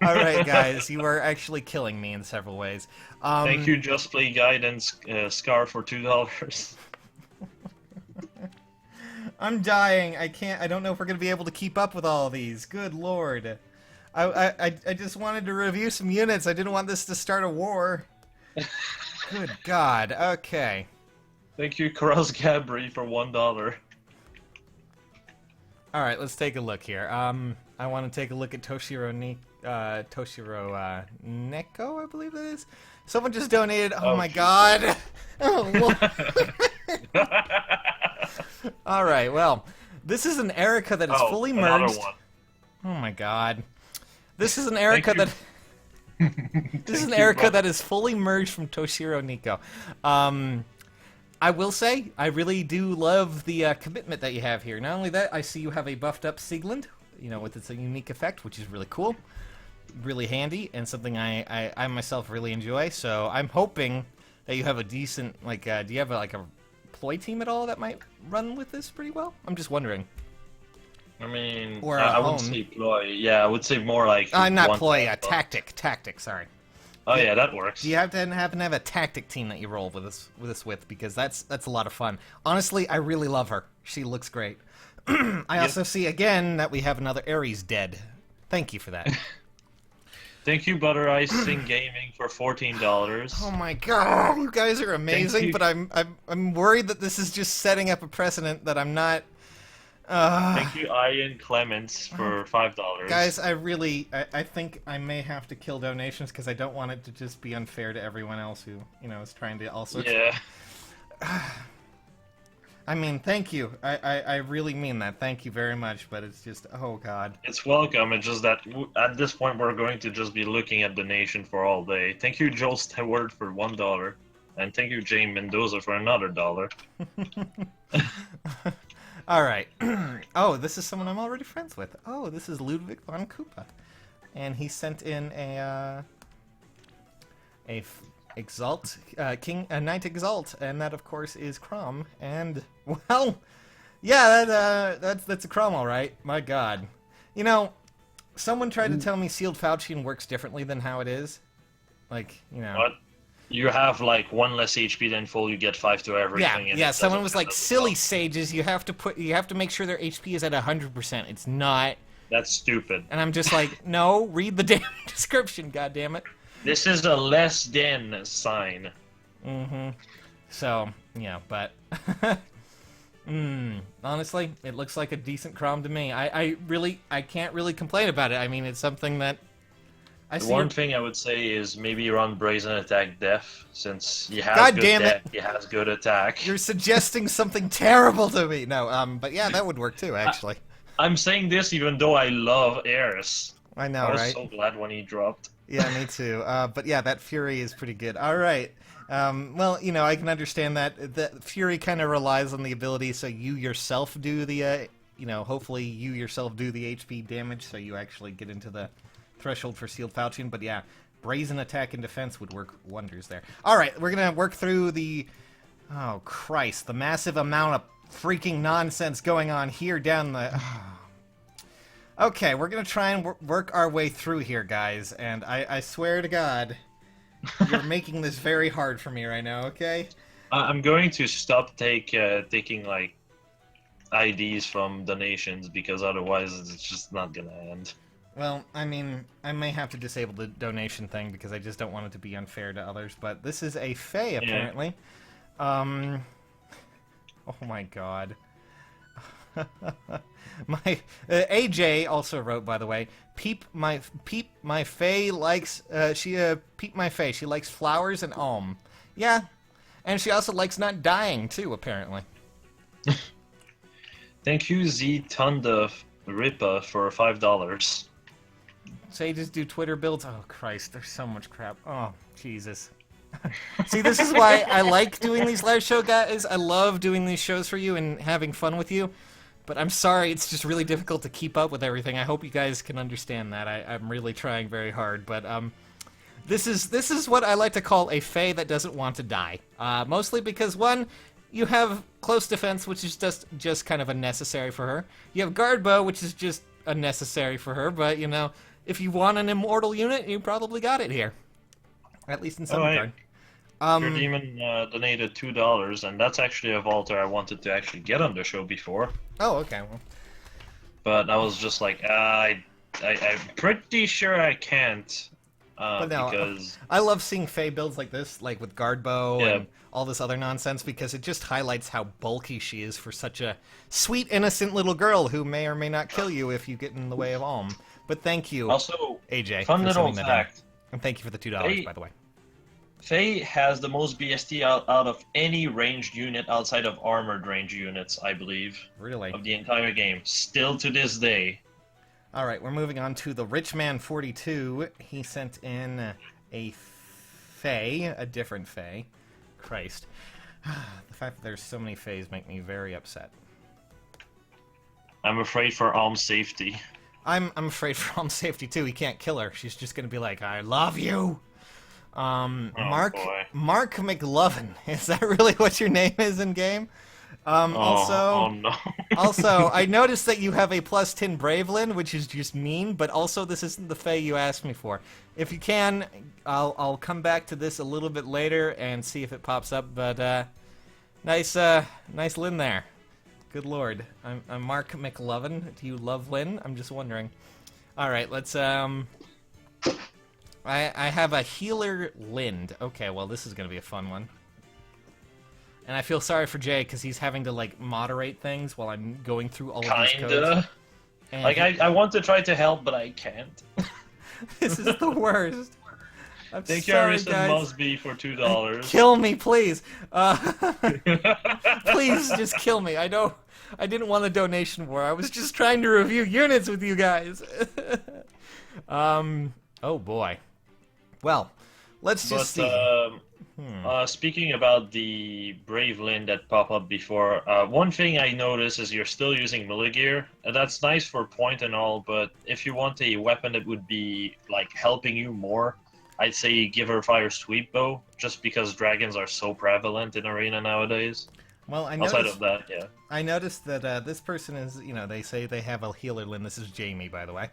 Alright, guys, you are actually killing me in several ways. Thank you, Just Play Guidance Scar, for $2. I'm dying. I don't know if we're going to be able to keep up with all of these. Good lord. I just wanted to review some units. I didn't want this to start a war. Good god, okay. Thank you, Cross Gabri, for $1. Alright, let's take a look here. I want to take a look at Toshiro Neko, I believe that is. Someone just donated. Oh my god. Oh, alright, well, this is an Eirika that is fully merged. One. Oh my god. This is an Eirika that... This is an Eirika that is fully merged from Toshiro Nico. I will say, I really do love the commitment that you have here. Not only that, I see you have a buffed up Siegbert, you know, with its unique effect, which is really cool, really handy, and something I myself really enjoy. So I'm hoping that you have a decent, like, do you have a ploy team at all that might run with this pretty well? I'm just wondering. I mean, or I wouldn't say ploy. Yeah, I would say more like... not ploy, tactic, sorry. Oh yeah, that works. Do you happen to have a tactic team that you roll with us with? Because that's a lot of fun. Honestly, I really love her. She looks great. I also see again that we have another Ares dead. Thank you for that. Thank you, Butter Icing Gaming, for $14. Oh my god, you guys are amazing, but I'm worried that this is just setting up a precedent that I'm not. Thank you, Ian Clements, for $5. Guys, I think I may have to kill donations because I don't want it to just be unfair to everyone else who, you know, is trying to also... Yeah. I mean, thank you. I really mean that. Thank you very much, but it's just, oh god. It's welcome, it's just that at this point we're going to just be looking at donation for all day. Thank you, Joel Stewart, for $1. And thank you, James Mendoza, for another $1. All right. Oh, this is someone I'm already friends with. Oh, this is Ludwig von Koopa, and he sent in a Exalt King, a Knight Exalt, and that of course is Chrom. And well, yeah, that's a Chrom, all right. My God, you know, someone tried to tell me sealed Faucian works differently than how it is. Like, you know. What? You have like 1 less HP than full. You get 5 to everything. Yeah. Someone was like, "Silly sages, you have to make sure their HP is at 100%. It's not." That's stupid. And I'm just like, no, read the damn description, goddammit. This is a less than sign. Mm-hmm. So, yeah, but honestly, it looks like a decent Chrom to me. I can't really complain about it. I mean, it's something that The one thing I would say is maybe run Brazen Attack Def, since he has good def, he has good attack. You're suggesting something terrible to me. No, but yeah, that would work too, actually. I'm saying this even though I love Eris. I know, right? I was so glad when he dropped. Yeah, me too. But yeah, that Fury is pretty good. All right. Well, you know, I can understand that. The Fury kind of relies on the ability, so you yourself do the, you know, hopefully you yourself do the HP damage, so you actually get into the threshold for sealed Faucian. But yeah, Brazen Attack and Defense would work wonders there. All right, we're going to work through the, oh, Christ, the massive amount of freaking nonsense going on here down the... Okay, we're going to try and work our way through here, guys, and I swear to God, you're making this very hard for me right now, okay? I'm going to stop taking, like, IDs from donations, because otherwise it's just not going to end. Well, I mean, I may have to disable the donation thing, because I just don't want it to be unfair to others, but this is a Faye, apparently. Yeah. Oh my God. My AJ also wrote, by the way, peep my Faye likes peep my Faye. She likes flowers and Alm. Yeah, and she also likes not dying too, apparently. Thank you, Z Tunda Ripa, for $5. Sages do Twitter builds. Oh Christ, there's so much crap. Oh Jesus. See, this is why I like doing these live show, guys. I love doing these shows for you and having fun with you. But I'm sorry, it's just really difficult to keep up with everything. I hope you guys can understand that. I'm really trying very hard. But this is what I like to call a Faye that doesn't want to die. Mostly because, one, you have close defense, which is just kind of unnecessary for her. You have guard bow, which is just unnecessary for her. But, you know, if you want an immortal unit, you probably got it here. At least in some regard. Your demon donated $2, and that's actually a vaulter I wanted to actually get on the show before. Oh, okay. Well. But I was just like, I'm pretty sure I can't. But no, because I love seeing Faye builds like this, like with guard bow and all this other nonsense, because it just highlights how bulky she is for such a sweet, innocent little girl who may or may not kill you if you get in the way of Alm. But thank you, also, AJ, fun little fact. And thank you for the $2, by the way. Faye has the most BST out of any ranged unit outside of armored ranged units, I believe. Really? Of the entire game. Still to this day. Alright, we're moving on to the Rich Man 42. He sent in a Faye, a different Faye. Christ. The fact that there's so many Fays make me very upset. I'm afraid for Alm's safety. I'm afraid for Alm's safety too. He can't kill her. She's just gonna be like, I love you! Mark McLovin. Is that really what your name is in game? Also, no. Also, I noticed that you have a +10 Bravelyn, which is just mean, but also this isn't the Faye you asked me for. If you can, I'll come back to this a little bit later and see if it pops up, but nice Lyn there. Good lord. I'm Mark McLovin. Do you love Lyn? I'm just wondering. Alright, let's I have a healer Linde. Okay, well this is gonna be a fun one. And I feel sorry for Jay because he's having to like moderate things while I'm going through all of these codes. And like I want to try to help, but I can't. This is the worst. I'm Thank sorry, you, guys. Must be for $2. Kill me, please. Please just kill me. I didn't want a donation war. I was just trying to review units with you guys. Oh boy. Well, let's just see. Speaking about the Brave Lyn that pop up before, one thing I noticed is you're still using melee gear. That's nice for point and all, but if you want a weapon that would be like helping you more, I'd say give her Fire Sweep Bow, just because dragons are so prevalent in Arena nowadays. Well, Outside of that, yeah. I noticed that this person is, they say they have a healer Lyn. This is Jamie, by the way.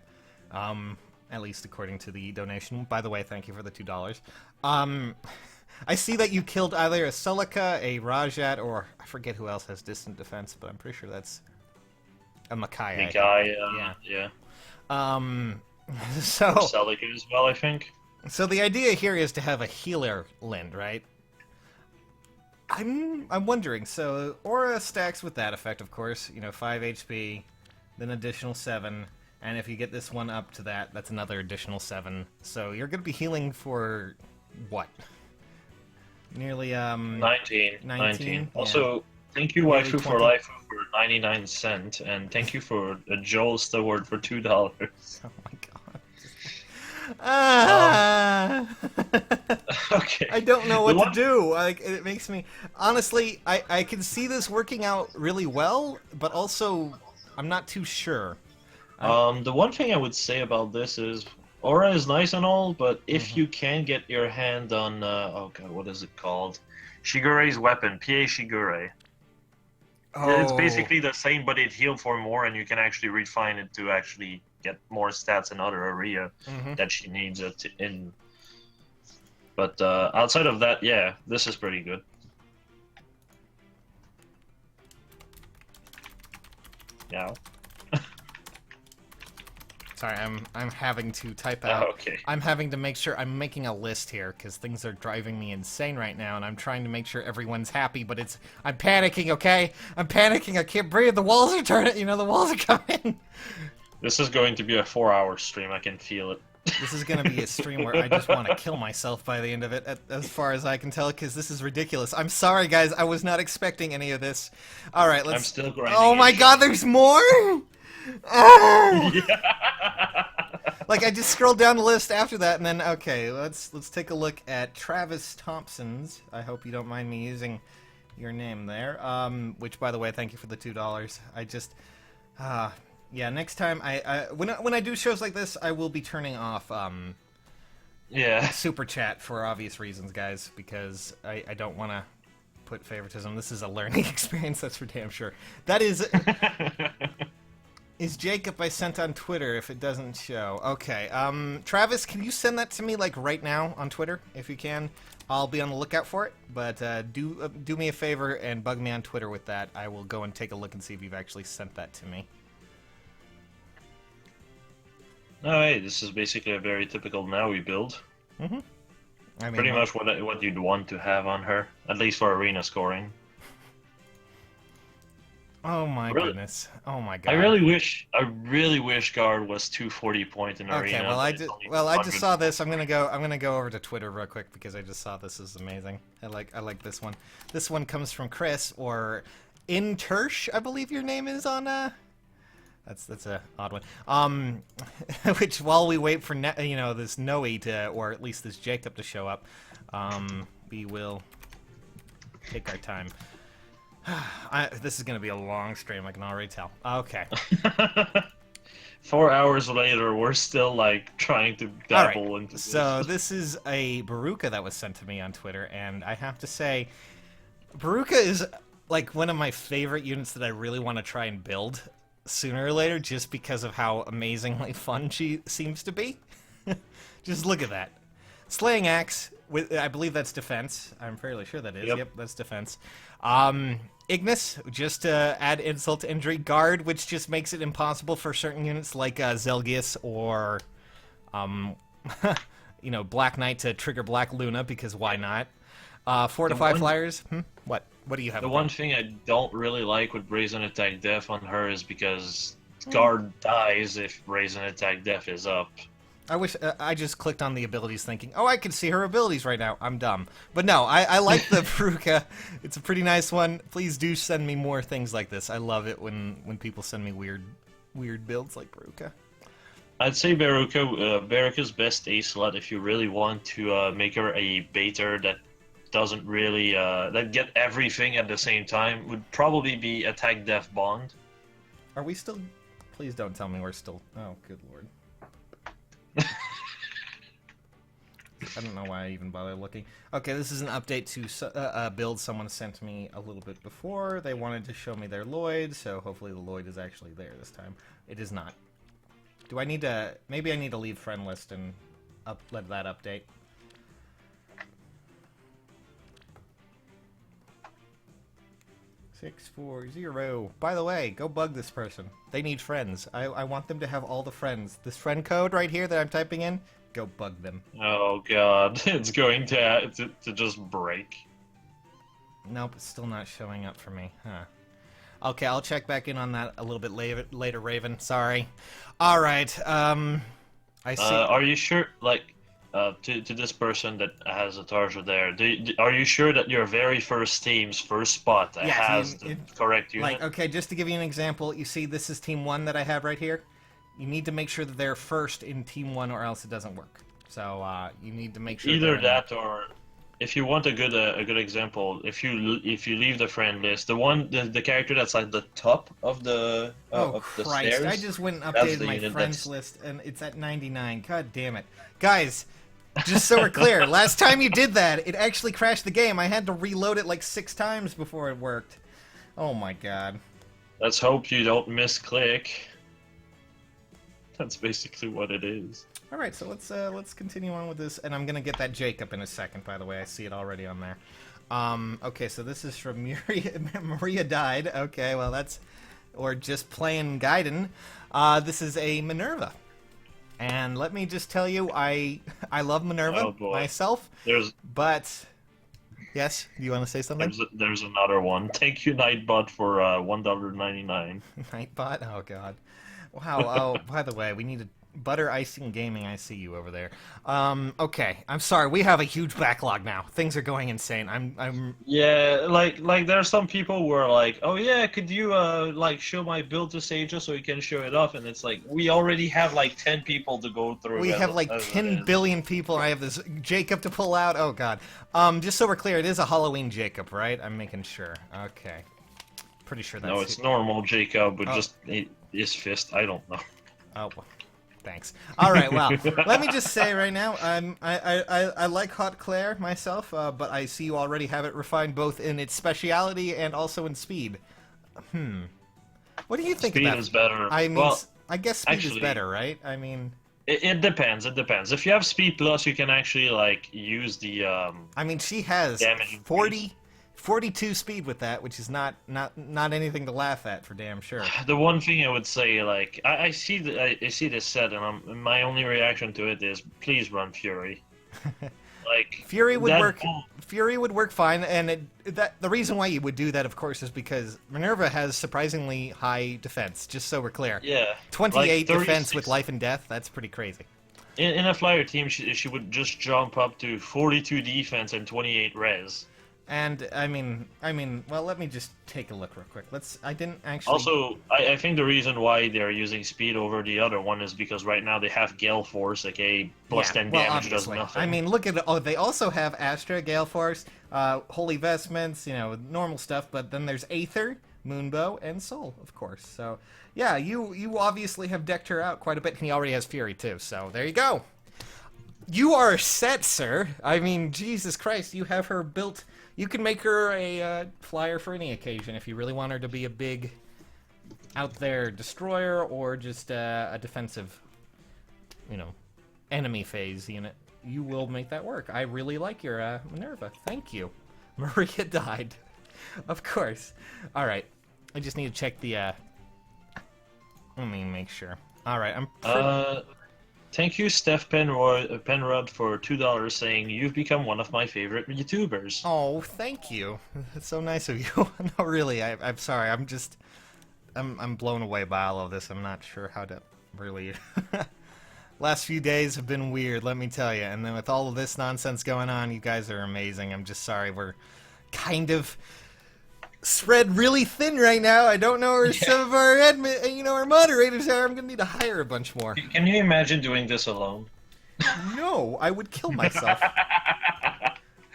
At least according to the donation. By the way, thank you for the $2. I see that you killed either a Celica, a Rajat, or I forget who else has distant defense, but I'm pretty sure that's a Makai. Yeah. So Celica as well, I think. So the idea here is to have a healer Lyn, right? I'm wondering. So Aura stacks with that effect, of course. 5 HP, then additional 7, and if you get this one up to that, that's another additional 7. So you're going to be healing for what? Nearly 19. Yeah. Also, thank you, Waifu for Life for 99 cents, and thank you for a Joel Stewart for $2. Oh my god. Okay. I don't know what to do. Like, it makes me honestly, I can see this working out really well, but also I'm not too sure. The one thing I would say about this is Aura is nice and all, but if you can get your hand on oh god, what is it called? Shigure's weapon, Pie Shigure. It's basically the same, but it healed for more, and you can actually refine it to actually get more stats in other area that she needs it in. But outside of that, yeah, this is pretty good. Yeah. Sorry, I'm having to type out. Okay. I'm having to make sure I'm making a list here because things are driving me insane right now, and I'm trying to make sure everyone's happy. But I'm panicking. Okay, I'm panicking. I can't breathe. The walls are turning. The walls are coming. This is going to be a 4-hour stream. I can feel it. This is going to be a stream where I just want to kill myself by the end of it, as far as I can tell, because this is ridiculous. I'm sorry, guys. I was not expecting any of this. All right, let's. I'm still grinding. Oh my god, there's more. Yeah. Like, I just scrolled down the list after that, and then okay, let's take a look at Travis Thompson's. I hope you don't mind me using your name there. Which, by the way, thank you for the $2. I just, yeah. Next time, when I do shows like this, I will be turning off super chat for obvious reasons, guys, because I don't want to put favoritism. This is a learning experience, that's for damn sure. That is. Is Jacob I sent on Twitter if it doesn't show? Okay, Travis, can you send that to me, like, right now on Twitter, if you can? I'll be on the lookout for it, but do me a favor and bug me on Twitter with that. I will go and take a look and see if you've actually sent that to me. Alright, this is basically a very typical Naui build. I mean, pretty much what you'd want to have on her, at least for arena scoring. Oh my goodness! Oh my god! I really wish guard was 240 point in arena. Okay, I just saw this. I'm gonna go over to Twitter real quick because I just saw this. This is amazing. I like this one. This one comes from Chris or Intersh, I believe your name is on. That's a odd one. Which while we wait for this Noe to, or at least this Jacob to show up, we will take our time. This is going to be a long stream, I can already tell. Okay. 4 hours later, we're still, like, trying to dabble into this. So this is a Beruka that was sent to me on Twitter, and I have to say, Beruka is, like, one of my favorite units that I really want to try and build sooner or later, just because of how amazingly fun she seems to be. Just look at that. Slaying Axe, I believe that's defense. I'm fairly sure that is. Yep, that's defense. Ignis, just to add insult to injury. Guard, which just makes it impossible for certain units like Zelgius or, Black Knight to trigger Black Luna, because why not? Fortify Flyers. What do you have? The one thing I don't really like with Brazen Attack Def on her is because Guard dies if Brazen Attack Def is up. I wish I just clicked on the abilities thinking, oh, I can see her abilities right now. I'm dumb. But no, I like the Beruka. It's a pretty nice one. Please do send me more things like this. I love it when people send me weird builds like Beruka. I'd say Beruka's best A slot if you really want to make her a baiter that doesn't really that get everything at the same time would probably be Attack Death Bond. Are we still? Please don't tell me we're still. Oh, good lord. I don't know why I even bother looking. Okay, this is an update to a build someone sent me a little bit before. They wanted to show me their Lloyd, so hopefully the Lloyd is actually there this time. It is not. Do I need to... Maybe I need to leave friend list and let that update. $640. By the way, go bug this person. They need friends. I want them to have all the friends. This friend code right here that I'm typing in, go bug them. Oh god, it's going to just break. Nope, it's still not showing up for me. Huh. Okay, I'll check back in on that a little bit later, Raven. Sorry. All right. I see. Are you sure, like, to this person that has a Tarja there, are you sure that your very first team's first spot has the correct unit? Like, okay, just to give you an example, you see this is Team 1 that I have right here. You need to make sure that they're first in Team 1 or else it doesn't work. So, you need to make sure... Either that or... If you want a good example, if you leave the friend list, the character that's at the top of the of the stairs, I just went and updated my friends list and it's at 99. God damn it, guys! Just so we're clear, last time you did that, it actually crashed the game. I had to reload it like 6 times before it worked. Oh my god. Let's hope you don't misclick. That's basically what it is. All right, so let's continue on with this, and I'm gonna get that Jakob in a second. By the way, I see it already on there. Okay, so this is from Maria died. Okay, well or just plain Gaiden. This is a Minerva, and let me just tell you, I love Minerva myself. But yes, do you want to say something? There's another one. Thank you, Nightbot, for $1.99. Nightbot? Oh god. Wow. Oh, by the way, we need to. Butter Icing Gaming, I see you over there. Okay, I'm sorry. We have a huge backlog now. Things are going insane. I'm. Yeah, like there are some people who are like, oh yeah, could you like show my build to Sage so you can show it off? And it's like we already have like 10 people to go through. We have like 10 billion people. I have this Jakob to pull out. Oh god. Just so we're clear, it is a Halloween Jakob, right? I'm making sure. Okay. Pretty sure that's. No, it's normal Jakob, but just his fist. I don't know. Oh. Thanks. All right, well, let me just say right now, I like Hot Claire myself, but I see you already have it refined both in its speciality and also in speed. What do you think about it? Speed is better. I mean, well, I guess speed is better, right? I mean... It depends, it depends. If you have speed plus, you can actually, like, use the, I mean, she has 42 speed with that, which is not anything to laugh at for damn sure. The one thing I would say, like, I see this set, and my only reaction to it is, please run Fury. Like Fury would work. Fury would work fine, and the reason why you would do that, of course, is because Minerva has surprisingly high defense. Just so we're clear. Yeah. 28 like defense with life and death. That's pretty crazy. In a flyer team, she would just jump up to 42 defense and 28 res. And I mean, well, let me just take a look real quick. I didn't actually. Also, I think the reason why they're using speed over the other one is because right now they have Gale Force, aka plus 10 damage obviously. does nothing. I mean, look at it. Oh, they also have Astra, Gale Force, Holy Vestments, normal stuff. But then there's Aether, Moonbow, and Soul, of course. So yeah, you obviously have decked her out quite a bit, and he already has Fury too. So there you go. You are set, sir. I mean, Jesus Christ, you have her built. You can make her a flyer for any occasion if you really want her to be a big, out there destroyer or just a defensive, enemy phase unit. You will make that work. I really like your Minerva. Thank you. Maria died. Of course. All right. I just need to check the. Let me make sure. All right. I'm. Thank you, Steph Penrod, for $2 saying, you've become one of my favorite YouTubers. Oh, thank you. That's so nice of you. No, really, I'm sorry. I'm blown away by all of this. I'm not sure how to really... Last few days have been weird, let me tell you. And then with all of this nonsense going on, you guys are amazing. I'm just sorry we're kind of... spread really thin right now. I don't know where some of our our moderators are. I'm gonna need to hire a bunch more. Can you imagine doing this alone? No, I would kill myself.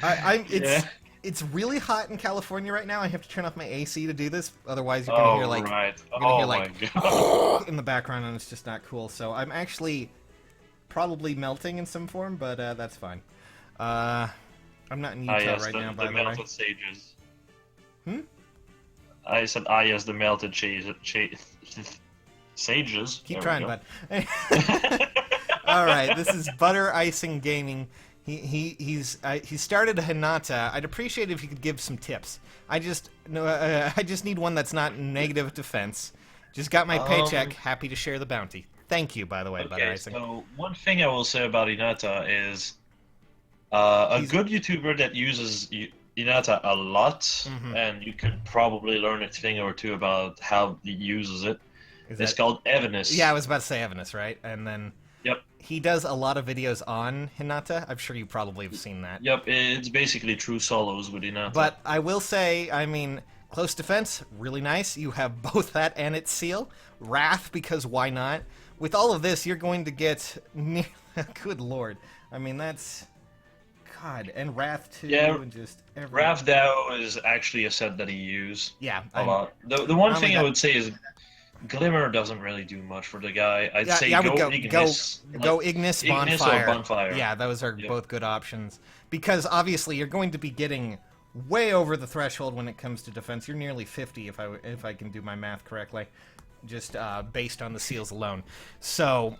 It's Yeah. it's really hot in California right now. I have to turn off my AC to do this, otherwise you're gonna hear Oh, like right. you're gonna hear Oh like my god. in the background, and it's just not cool. So I'm actually probably melting in some form, but that's fine. I'm not in Ah, Utah yes, right now, the by the way. melted sages. Hmm? I said, ah, yes, the melted sages. Keep There we trying, go. bud. All right, this is Butter Icing Gaming. He started a Hinata. I'd appreciate it if you could give some tips. I just no, I just need one that's not negative defense. Just got my paycheck. Happy to share the bounty. Thank you, by the way, Butter Okay, Icing. so one thing I will say about Hinata is a He's good YouTuber that uses Hinata a lot, mhm. and you could probably learn a thing or two about how he uses it. Is It's that? called Yeah, I Evanis. was about to say Evanis, right? And then Yep, he does a lot of videos on Hinata. I'm sure you probably have seen that. yep, it's basically true solos with Hinata. But I will say, I mean, close defense, really nice. You have both that and its seal. Wrath, because why not? With all of this, you're going to get good lord. I mean, that's God, and Wrath too, Yeah, and just every. Ravdao is actually a set that he uses Yeah, a lot. The one I only thing I got. would say is Glimmer doesn't really do much for the guy. I'd Yeah, say yeah, I would go go Ignis, like Ignis Ignis or Bonfire. Bonfire. Yeah, those are Yep. both good options because obviously you're going to be getting way over the threshold when it comes to defense. You're nearly 50 if I can do my math correctly, just based on the seals alone. So,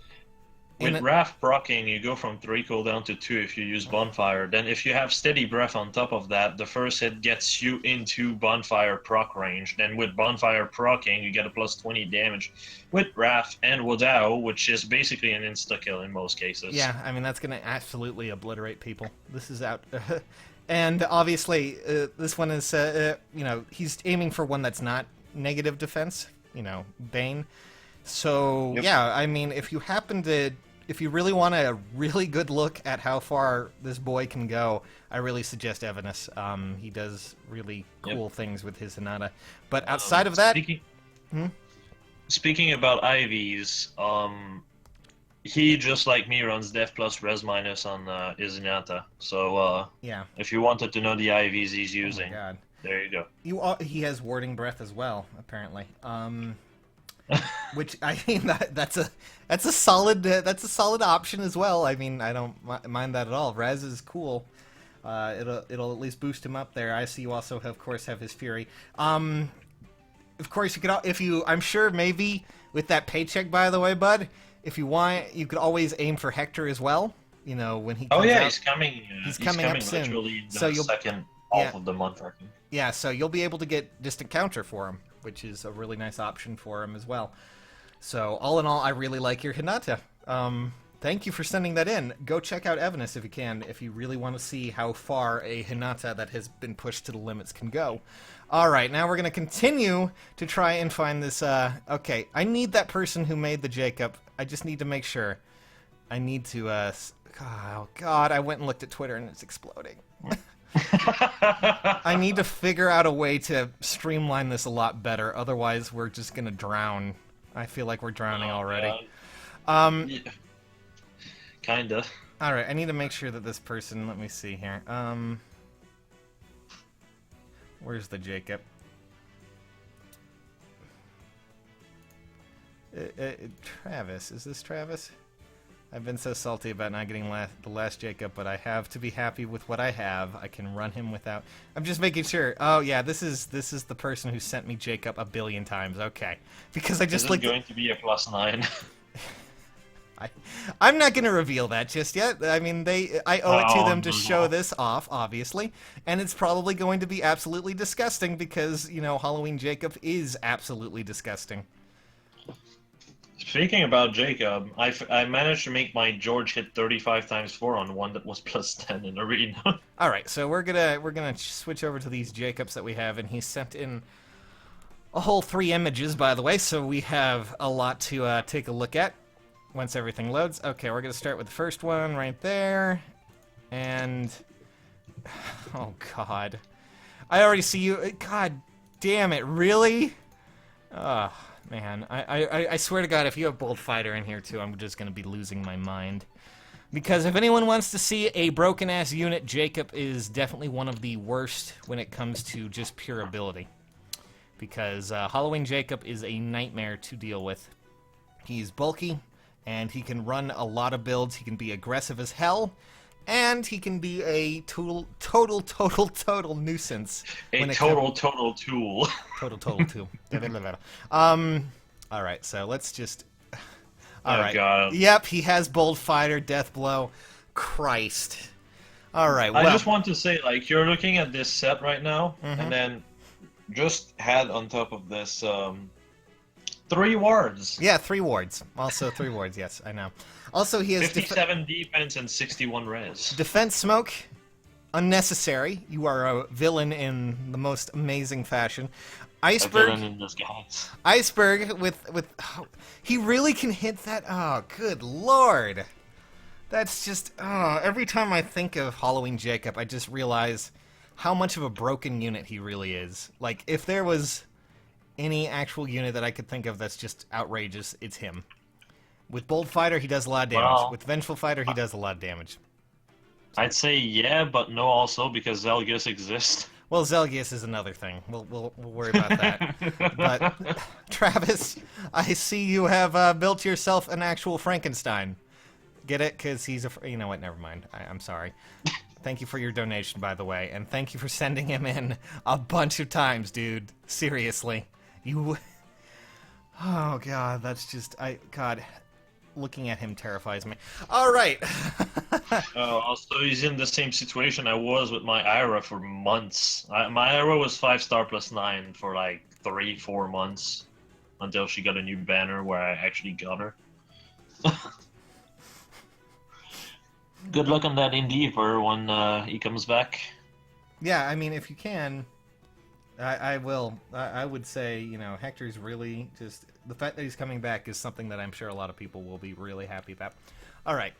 With Wrath proccing, you go from 3 cooldown to 2 if you use Bonfire. Then if you have Steady Breath on top of that, the first hit gets you into Bonfire proc range. Then with Bonfire proccing, you get a plus 20 damage with Wrath and Wadao, which is basically an insta-kill in most cases. yeah, I mean that's going to absolutely obliterate people. This is out. And obviously, this one is, you know, he's aiming for one that's not negative defense, you know, Bane. So, Yep. yeah, I mean, if you really want a really good look at how far this boy can go, I really suggest Evanis. He does really cool things with his Hinata. But outside of that, Speaking about IVs, he just like me runs Def plus Res minus on Izinata. So yeah. if you wanted to know the IVs he's Oh my using, God. there you go. He has warding breath as well, apparently. Which I mean that's a solid option as well. I mean I don't mind that at all. Res is cool. It'll at least boost him up there. I see you also of course have his fury. Of course you could I'm sure maybe with that paycheck, by the way, bud. If you want, you could always aim for Hector as well. You know when he comes out. He's coming. He's coming up soon. Literally the So you'll second half of the month, I think. Yeah, so you'll be able to get distant counter for him, which is a really nice option for him as well. So all in all, I really like your Hinata. Thank you for sending that in. Go check out Evanis if you can, if you really want to see how far a Hinata that has been pushed to the limits can go. All right, now we're going to continue to try and find this... okay, I need that person who made the Jacob. I just need to make sure. I need to... oh, God, I went and looked at Twitter and it's exploding. I need to figure out a way to streamline this a lot better. Otherwise, we're just going to drown. I feel like we're drowning already. Yeah. Kinda. All right, I need to make sure that this person. Let me see here. Where's the Jacob? Travis. Is this Travis? I've been so salty about not getting the last Jacob, but I have to be happy with what I have. I can run him without... I'm just making sure. Oh, yeah, this is the person who sent me Jacob a billion times. Okay. Because I just like... going to be a +9. I'm not going to reveal that just yet. I mean, I owe it to them to show this off, obviously. And it's probably going to be absolutely disgusting because, you know, Halloween Jacob is absolutely disgusting. Speaking about Jacob, I managed to make my George hit 35 times 4 on one that was +10 in arena. All right, so we're gonna switch over to these Jacobs that we have, and he sent in a whole 3 images, by the way, so we have a lot to take a look at once everything loads. Okay, we're gonna start with the first one right there, and oh God, I already see you. God damn it, really? Ugh. Man, I swear to God, if you have Bold Fighter in here too, I'm just gonna be losing my mind. Because if anyone wants to see a broken-ass unit, Jakob is definitely one of the worst when it comes to just pure ability. Because Halloween Jakob is a nightmare to deal with. He's bulky, and he can run a lot of builds. He can be aggressive as hell, and he can be a total nuisance. A total tool. Total tool. All right, so let's just... All right. God. Yep, he has Bold Fighter, Death Blow. Christ. All right, well... I just want to say, like, you're looking at this set right now, and then just had on top of this 3 wards. Yeah, 3 wards. Also 3 wards, yes, I know. Also, he has... 57 defense and 61 res. Defense smoke, unnecessary. You are a villain in the most amazing fashion. Iceberg. A villain in disguise. Iceberg with he really can hit that. Oh, good lord. That's just every time I think of Halloween Jakob, I just realize how much of a broken unit he really is. Like, if there was any actual unit that I could think of that's just outrageous, it's him. With Bold Fighter, he does a lot of damage. Well, with Vengeful Fighter, he does a lot of damage. I'd say yeah, but no also, because Zelgus exists. Well, Zelgus is another thing. We'll worry about that. But, Travis, I see you have built yourself an actual Frankenstein. Get it? Because he's a... You know what? Never mind. I'm sorry. Thank you for your donation, by the way. And thank you for sending him in a bunch of times, dude. Seriously. You... Oh, God. That's just... God... Looking at him terrifies me. All right. Also, he's in the same situation I was with my Ira for months. My Ira was 5-star plus 9 for like 3-4 months until she got a new banner where I actually got her. Good luck on that Endeavor when he comes back. Yeah, I mean, if you can, I will. I would say, you know, Hector's really just... The fact that he's coming back is something that I'm sure a lot of people will be really happy about. All right.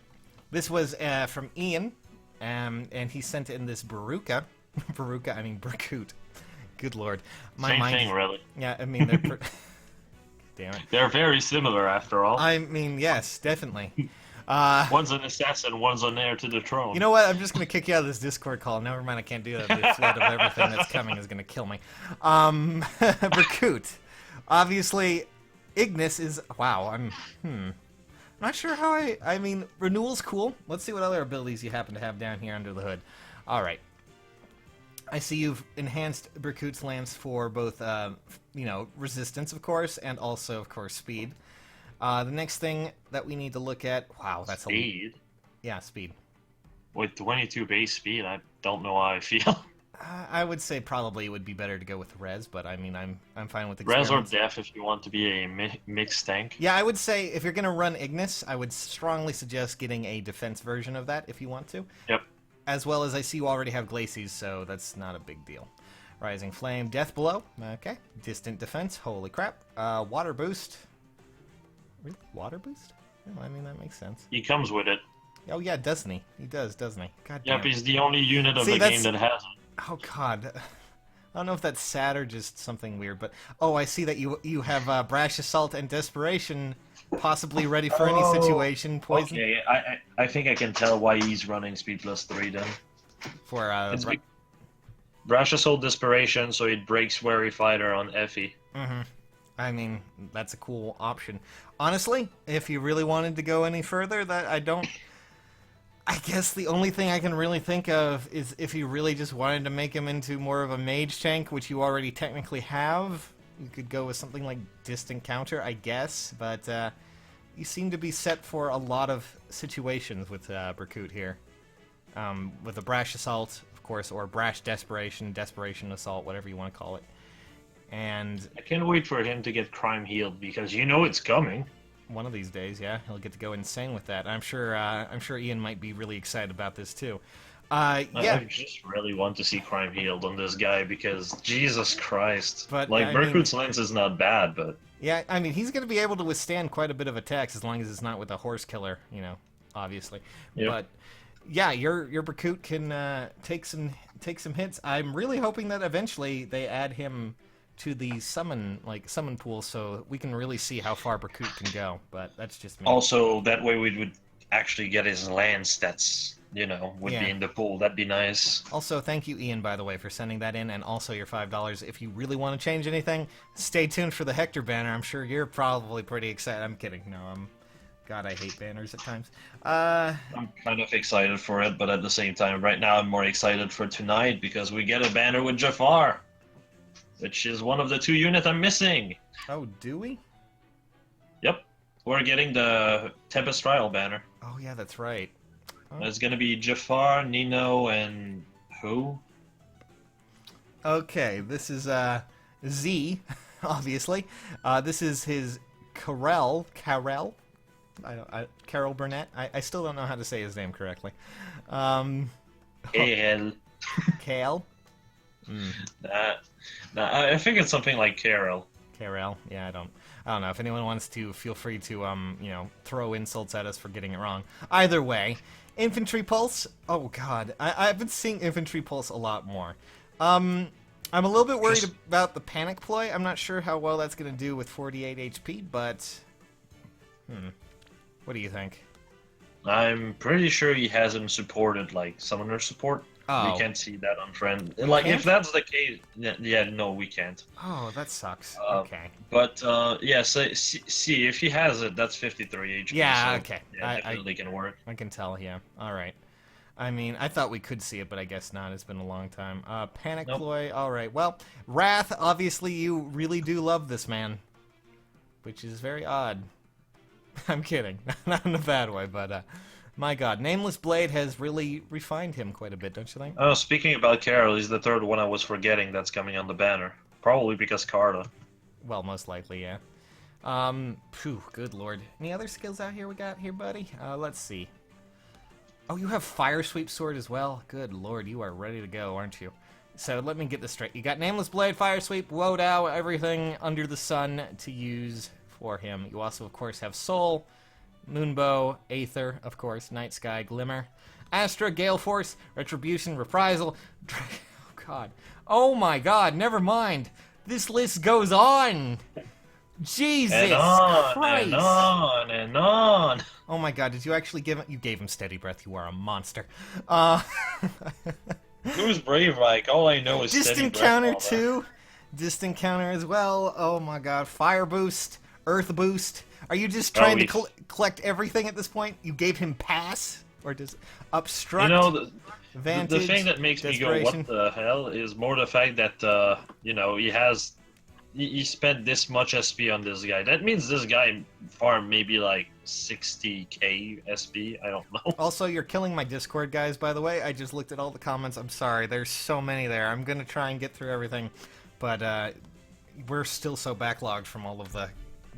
This was from Ian, and he sent in this Beruka. I mean, Berkut. Good lord. Same thing, really. Yeah, I mean, they're... Damn it. They're very similar, after all. I mean, yes, definitely. One's an assassin, one's an heir to the throne. You know what? I'm just going to kick you out of this Discord call. Never mind, I can't do that. The flood of everything that's coming is going to kill me. Berkut. Obviously... Ignis is... Wow, I'm not sure how I mean, Renewal's cool. Let's see what other abilities you happen to have down here under the hood. Alright. I see you've enhanced Berkut's lance for both, you know, resistance, of course, and also, of course, speed. The next thing that we need to look at... Wow, that's speed? Yeah, speed. With 22 base speed, I don't know how I feel. I would say probably it would be better to go with res, but I mean, I'm fine with res or def if you want to be a mixed tank. Yeah, I would say if you're going to run Ignis, I would strongly suggest getting a defense version of that if you want to. Yep. As well as I see you already have Glacies, so that's not a big deal. Rising Flame, Death Blow, okay. Distant Defense, holy crap. Water Boost. Really? Water Boost? Oh, I mean, that makes sense. He comes with it. Oh yeah, doesn't he? He does, doesn't he? God damn. Yep, he's the only unit of the game that has it. Oh god, I don't know if that's sad or just something weird, but oh, I see that you have Brash Assault and Desperation, possibly ready for any situation. Poison. Okay, I think I can tell why he's running Speed plus 3 then. For Brash Assault Desperation, so it breaks Wary Fighter on Effie. I mean, that's a cool option. Honestly, if you really wanted to go any further, I guess the only thing I can really think of is if you really just wanted to make him into more of a mage tank, which you already technically have. You could go with something like Distant Counter, I guess, but you seem to be set for a lot of situations with Berkut here. With a Brash Assault, of course, or Brash Desperation, Desperation Assault, whatever you want to call it. And I can't wait for him to get Crime Healed, because you know it's coming. One of these days, yeah, he'll get to go insane with that. I'm sure Ian might be really excited about this too. Yeah. I just really want to see Crime Healed on this guy because Jesus Christ. But like Berkut's lens is not bad, but yeah, I mean he's going to be able to withstand quite a bit of attacks as long as it's not with a horse killer, you know, obviously. Yep. But yeah, your Berkut can take some hits. I'm really hoping that eventually they add him to the summon pool so we can really see how far Berkut can go, but that's just me. Also, that way we would actually get his lance that's, would be in the pool. That'd be nice. Also, thank you, Ian, by the way, for sending that in, and also your $5. If you really want to change anything, stay tuned for the Hector banner. I'm sure you're probably pretty excited. I'm kidding. No, God, I hate banners at times. I'm kind of excited for it, but at the same time, right now I'm more excited for tonight because we get a banner with Jafar, which is one of the 2 units I'm missing. Oh, do we? Yep. We're getting the Tempest Trial banner. Oh, yeah, that's right. Oh. It's going to be Jafar, Nino, and who? Okay, this is Z, obviously. This is his Carol. Carol Burnett. I still don't know how to say his name correctly. Kale. Kale? I think it's something like Carol. Carol? Yeah, I don't know. If anyone wants to, feel free to, throw insults at us for getting it wrong. Either way, Infantry Pulse. Oh, God. I've been seeing Infantry Pulse a lot more. I'm a little bit worried about the Panic Ploy. I'm not sure how well that's going to do with 48 HP, but... What do you think? I'm pretty sure he has him supported, like, summoner support. Oh. We can't see that on friend. Like, if that's the case, no, we can't. Oh, that sucks. Okay. But, yeah, so, see, if he has it, that's 53 HP. Yeah, so, okay. Yeah, definitely can work. I can tell, yeah. Alright. I mean, I thought we could see it, but I guess not. It's been a long time. Panic Ploy, alright. Well, Wrath, obviously you really do love this man. Which is very odd. I'm kidding. Not in a bad way, but, my god. Nameless Blade has really refined him quite a bit, don't you think? Oh, speaking about Carol, he's the 3rd one I was forgetting that's coming on the banner. Probably because Karla. Well, most likely, yeah. Good lord. Any other skills out here we got here, buddy? Let's see. Oh, you have Fire Sweep Sword as well? Good lord, you are ready to go, aren't you? So, let me get this straight. You got Nameless Blade, Fire Sweep, Wodow, everything under the sun to use for him. You also, of course, have Soul, Moonbow, Aether, of course, Night Sky, Glimmer, Astra, Gale Force, Retribution, Reprisal, oh god. Oh my god, never mind. This list goes on! Jesus and on, Christ! And on, and on! Oh my god, did you actually give him... You gave him Steady Breath, you are a monster. Who's Brave like? All I know is Distant Counter 2, Distant Counter as well, oh my god, Fire Boost, Earth Boost. Are you just trying to collect everything at this point? You gave him Pass? Or does Obstruct? The thing that makes me go, what the hell, is more the fact that, he spent this much SP on this guy. That means this guy farmed maybe like 60k SP, I don't know. Also, you're killing my Discord, guys, by the way. I just looked at all the comments. I'm sorry, there's so many there. I'm gonna try and get through everything, but we're still so backlogged from all of the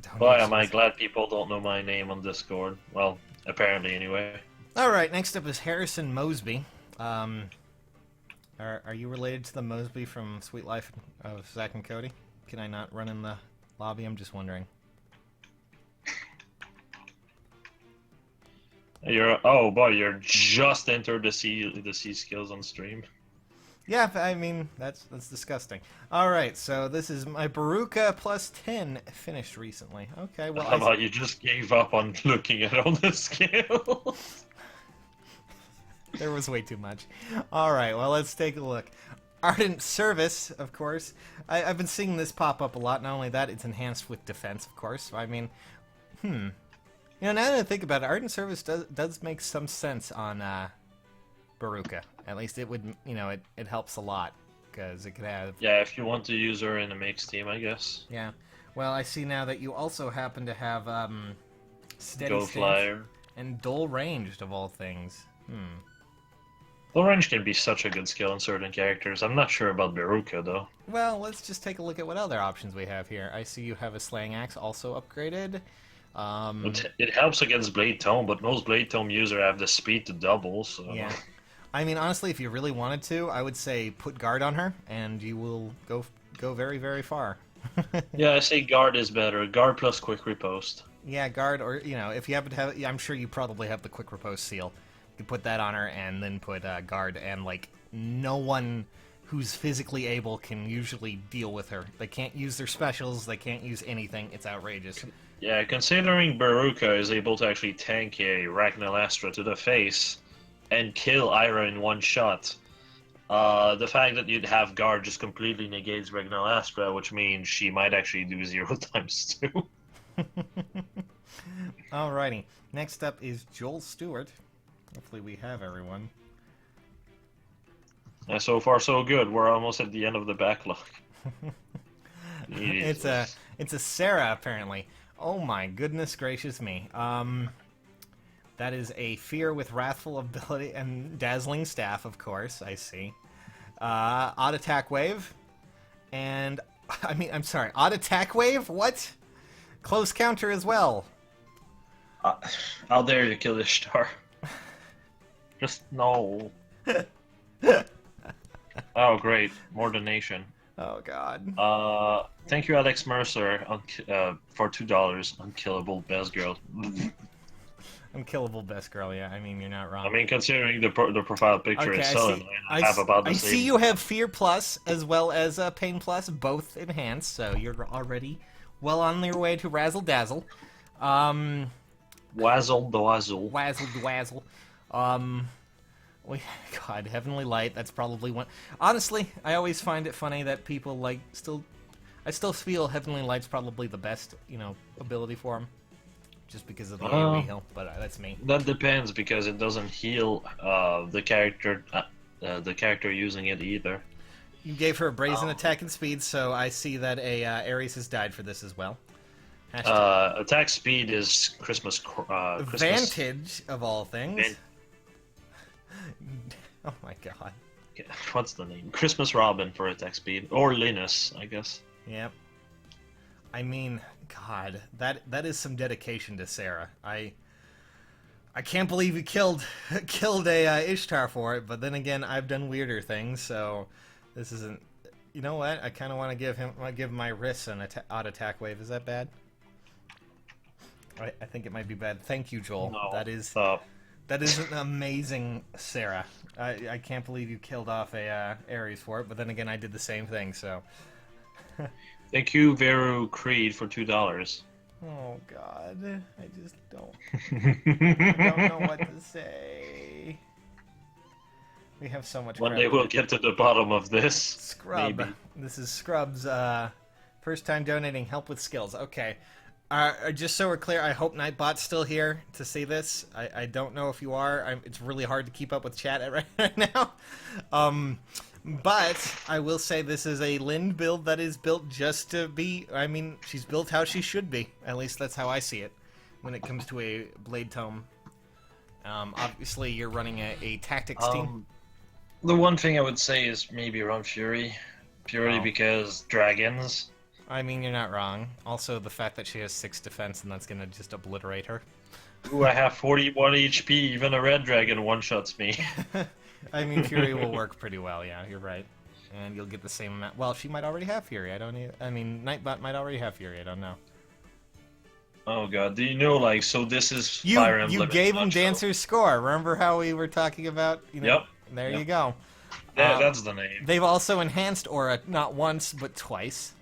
donations. Boy, am I glad people don't know my name on Discord. Well, apparently anyway. Alright, next up is Harrison Mosby. Are you related to the Mosby from Sweet Life of Zack and Cody? Can I not run in the lobby? I'm just wondering. Oh boy, you're just entered the C skills on stream. Yeah, I mean, that's disgusting. Alright, so this is my Beruka plus 10 finished recently. Okay, well, how about you just gave up on looking at all the skills? There was way too much. Alright, well, let's take a look. Ardent Service, of course. I've been seeing this pop up a lot. Not only that, it's enhanced with defense, of course. I mean, now that I think about it, Ardent Service does make some sense on Beruka. At least it would, it helps a lot. Because it could have... Yeah, if you want to use her in a mixed team, I guess. Yeah. Well, I see now that you also happen to have Steady Go Flyer. And Dull Ranged, of all things. Dull Range can be such a good skill in certain characters. I'm not sure about Beruka, though. Well, let's just take a look at what other options we have here. I see you have a Slaying Axe also upgraded. It helps against Blade Tome, but most Blade Tome users have the speed to double, so... Yeah. I mean, honestly, if you really wanted to, I would say put Guard on her, and you will go very, very far. Yeah, I say Guard is better. Guard plus Quick Riposte. Yeah, Guard, or, if you happen to have... I'm sure you probably have the Quick Riposte seal. You put that on her and then put Guard, and no one who's physically able can usually deal with her. They can't use their specials, they can't use anything. It's outrageous. Yeah, considering Beruka is able to actually tank a Ragnalastra to the face and kill Ira in one shot, the fact that you'd have guard just completely negates Ragnalastra, which means she might actually do 0 times 2. Alrighty. Next up is Joel Stewart. Hopefully we have everyone. And so far so good. We're almost at the end of the backlog. It's a Sarah apparently. Oh my goodness gracious me. That is a fear with wrathful ability and dazzling staff, of course. I see. Odd attack wave, and I'm sorry, odd attack wave. What? Close counter as well. How dare you kill this star? Just no. Oh great, more donation. Oh god. Thank you, Alex Mercer, for $2. Unkillable best girl. Unkillable best girl. Yeah, I mean you're not wrong. I mean, considering the profile picture Okay, itself, I have about the same. I see you have Fear Plus as well as Pain Plus, both enhanced, so you're already well on your way to Razzle Dazzle. Wazzle dazzle. Wazzle Dazzle. God, Heavenly Light. That's probably one. Honestly, I always find it funny that people like I still feel Heavenly Light's probably the best, ability for him, just because of the AoE heal. But that's me. That depends because it doesn't heal the character using it either. You gave her a brazen attack and speed, so I see that Ares has died for this as well. Attack speed is Christmas. Vantage of all things. Oh my god. What's the name? Christmas Robin for attack speed, or Linus, I guess. Yep. I mean, God, that is some dedication to Sarah. I can't believe you killed a Ishtar for it, but then again, I've done weirder things, so this isn't. You know what? I kind of want to give my wrists an odd attack wave. Is that bad? I think it might be bad. Thank you, Joel. No, that is an amazing Sarah. I can't believe you killed off a Ares for it, but then again, I did the same thing. So. Thank you, Veru Creed, for $2. Oh God, I just don't. I don't know what to say. We have so much. One day we'll get to the bottom of this. Scrub. Maybe. This is Scrub's first time donating help with skills. Okay. Just so we're clear, I hope Nightbot's still here to see this. I don't know if you are. It's really hard to keep up with chat right now. But I will say this is a Linde build that is built just to be... I mean, she's built how she should be. At least that's how I see it when it comes to a Blade Tome. Obviously, you're running a Tactics team. The one thing I would say is maybe run Fury. Purely because dragons... I mean, you're not wrong. Also, the fact that she has 6 defense and that's gonna just obliterate her. Ooh, I have 41 HP. Even a red dragon one-shots me. I mean, Fury will work pretty well, yeah, you're right. And you'll get the same amount. Well, she might already have Fury. I mean, Nightbot might already have Fury. I don't know. Oh god, do you know, so this is Fire Emblem. You gave him Dancer's Score. Remember how we were talking about, Yep. There you go. That's the name. They've also enhanced Aura not once, but twice.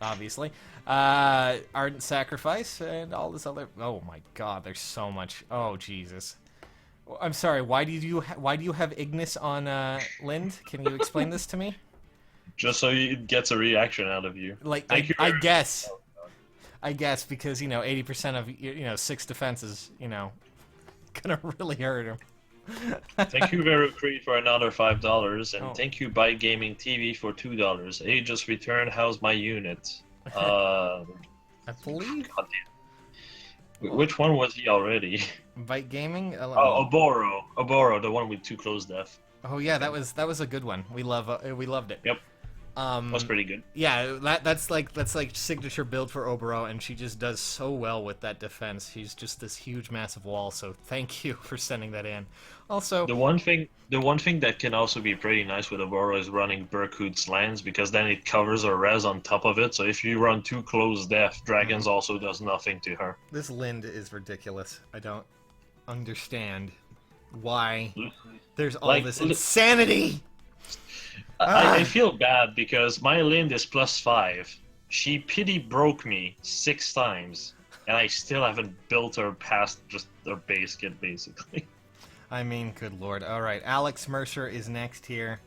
Obviously. Ardent Sacrifice and all this other... Oh my god, there's so much. Oh, Jesus. I'm sorry, why do you have Ignis on Linde? Can you explain this to me? Just so it gets a reaction out of you. I guess. I guess because, 80% of, 6 defense is, gonna really hurt him. Thank you, Veru Creed, for another $5, and thank you, Byte Gaming TV, for $2. Hey, just returned. How's my unit? I believe. Which one was he already? Byte Gaming. Oboro, the one with 2 close death. Oh yeah, that was a good one. We loved it. Yep. That's pretty good. Yeah, that's like signature build for Oboro, and she just does so well with that defense. She's just this huge, massive wall. So thank you for sending that in. Also, the one thing that can also be pretty nice with Oboro is running Berkut's Lands, because then it covers a res on top of it. So if you run 2 close death, Dragons also does nothing to her. This Linde is ridiculous. I don't understand why there's all this insanity. I feel bad because my Linde is +5, She pity broke me 6 times, and I still haven't built her past just her base kit, basically. I mean, good lord. All right, Alex Mercer is next here.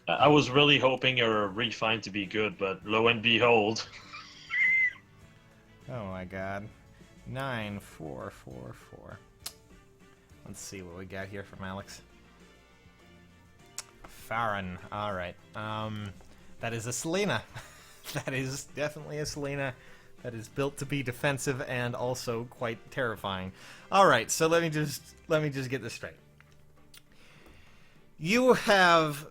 I was really hoping her refine to be good, but lo and behold. Oh my god. 9, 4, 4, 4. Let's see what we got here from Alex. Farron. All right. That is a Selena. That is definitely a Selena that is built to be defensive and also quite terrifying. All right, so let me just get this straight. You have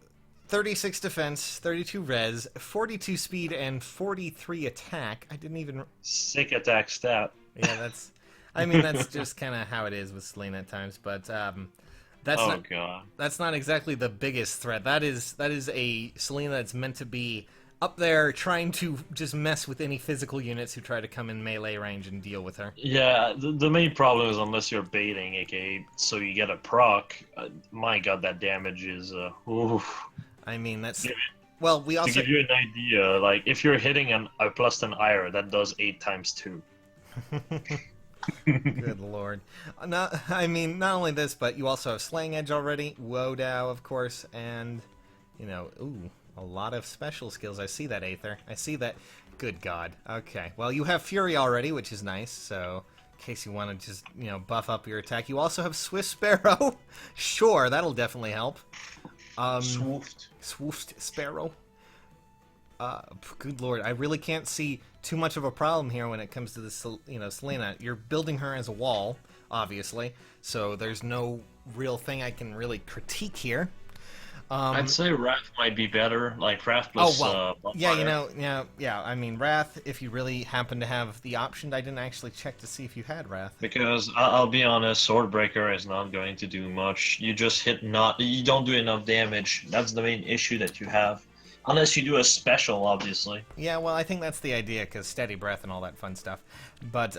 36 defense, 32 res, 42 speed, and 43 attack. I didn't even... Sick attack stat. Yeah, that's... I mean, that's just kind of how it is with Selena at times, but that's not exactly the biggest threat. That is a Selena that's meant to be up there trying to just mess with any physical units who try to come in melee range and deal with her. Yeah, the main problem is unless you're baiting, aka so you get a proc, my god, that damage is... oof. I mean, that's... Well, we also... To give you an idea, like, if you're hitting a plus 10 ire, that does 8 times 2. Good lord. I mean, not only this, but you also have Slaying Edge already, Wodow, of course, and, you know, ooh, a lot of special skills. I see that, Aether. I see that. Good god. Okay. Well, you have Fury already, which is nice, so in case you want to just, you know, buff up your attack. You also have Swift Sparrow. Sure, that'll definitely help. Swift Sparrow. Good lord, I really can't see too much of a problem here when it comes to this, you know, Selena. You're building her as a wall, obviously, so there's no real thing I can really critique here. I'd say Wrath might be better, like Wrath plus... Oh, well, yeah, you know, yeah, I mean, Wrath, if you really happen to have the option, I didn't actually check to see if you had Wrath. Because, I'll be honest, Swordbreaker is not going to do much. You just you don't do enough damage. That's the main issue that you have. Unless you do a special, obviously. Yeah, well, I think that's the idea, because steady breath and all that fun stuff. But,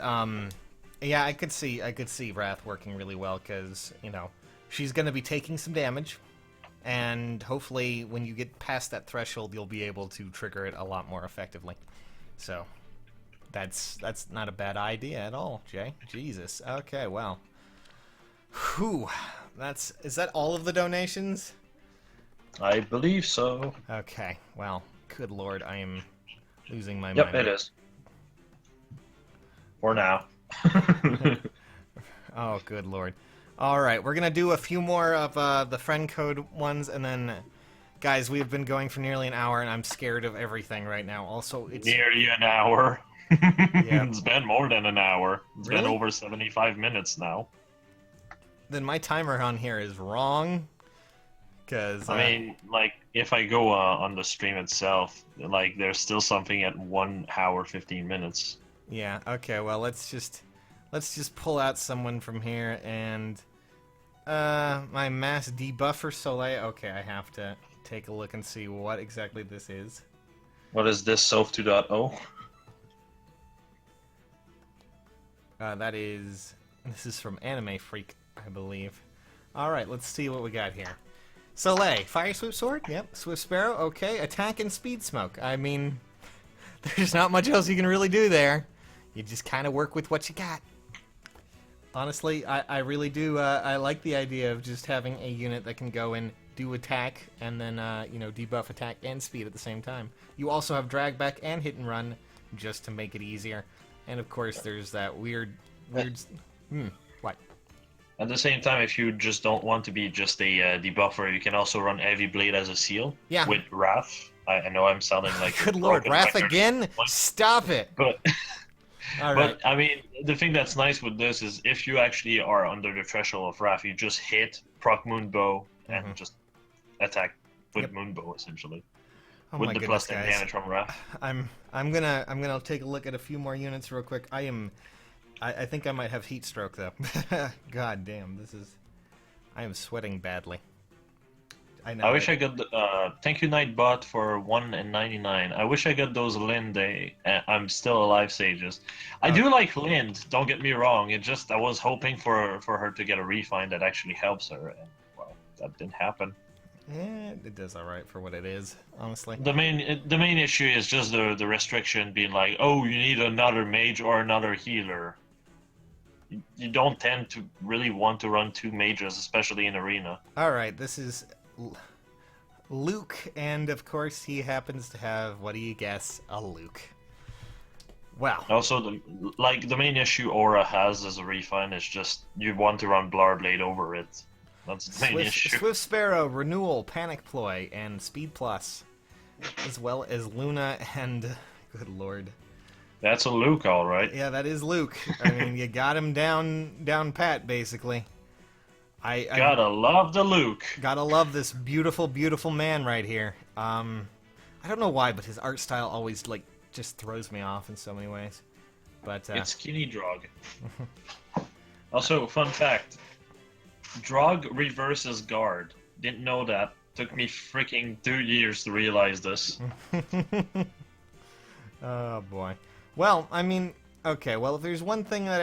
yeah, I could see Wrath working really well, because, you know, she's going to be taking some damage, and hopefully when you get past that threshold, you'll be able to trigger it a lot more effectively. So, that's not a bad idea at all, Jay. Jesus. Okay, well. Whew. Is that all of the donations? I believe so. Okay, well, good lord, I am losing my mind. Yep, it is. For now. Oh, good lord. Alright, we're gonna do a few more of the friend code ones, and then, guys, we have been going for nearly an hour, and I'm scared of everything right now. Also, it's... Nearly an hour. Yeah. It's been more than an hour. It's Really? been over 75 minutes now. Then my timer on here is wrong. Because I mean, like, if I go on the stream itself, like, there's still something at 1 hour 15 minutes. Yeah. Okay. Well, let's just pull out someone from here, and my mass debuffer Soleil. Okay, I have to take a look and see what exactly this is. What is this, Soph 2.0? This is from Anime Freak, I believe. All right, let's see what we got here. Soleil, Fire Swift Sword, yep. Swift Sparrow, okay. Attack and Speed Smoke. I mean, there's not much else you can really do there. You just kind of work with what you got. Honestly, I really do. I like the idea of just having a unit that can go and do attack and then, you know, debuff attack and speed at the same time. You also have drag back and hit and run just to make it easier. And of course, there's that weird. What? At the same time, if you just don't want to be just a debuffer, you can also run Heavy Blade as a seal. Yeah. With Wrath. I know I'm sounding like... Good lord, Wrath again? Stop it! But, all right. I mean, the thing that's nice with this is if you actually are under the threshold of Wrath, you just hit, proc Moonbow, and just attack with Moonbow, essentially. Oh with my the goodness, plus 10 guys. damage from Wrath. I'm gonna take a look at a few more units real quick. I think I might have heat stroke though. God damn, I am sweating badly. I know. I wish I got thank you Nightbot for 1.99. I wish I got those Linde. I'm still alive sages. I do like Lind, don't get me wrong. It just I was hoping for her to get a refine that actually helps her, and well, that didn't happen. It does all right for what it is, honestly. The main issue is just the restriction being like, oh, you need another mage or another healer. You don't tend to really want to run 2 mages, especially in arena. All right, this is Luke, and of course he happens to have, what do you guess, a Luke. Wow. Also, the main issue Aura has as a refine is just you want to run Blarblade over it. That's the main issue. Swift Sparrow, Renewal, Panic Ploy, and Speed Plus, as well as Luna and good lord. That's a Luke, all right. Yeah, that is Luke. I mean, you got him down pat, basically. I gotta love the Luke. Gotta love this beautiful, beautiful man right here. I don't know why, but his art style always just throws me off in so many ways. But it's skinny Drog. Also, fun fact: Drog reverses guard. Didn't know that. Took me freaking 2 years to realize this. Oh boy. Well, I mean, okay. Well, if there's one thing that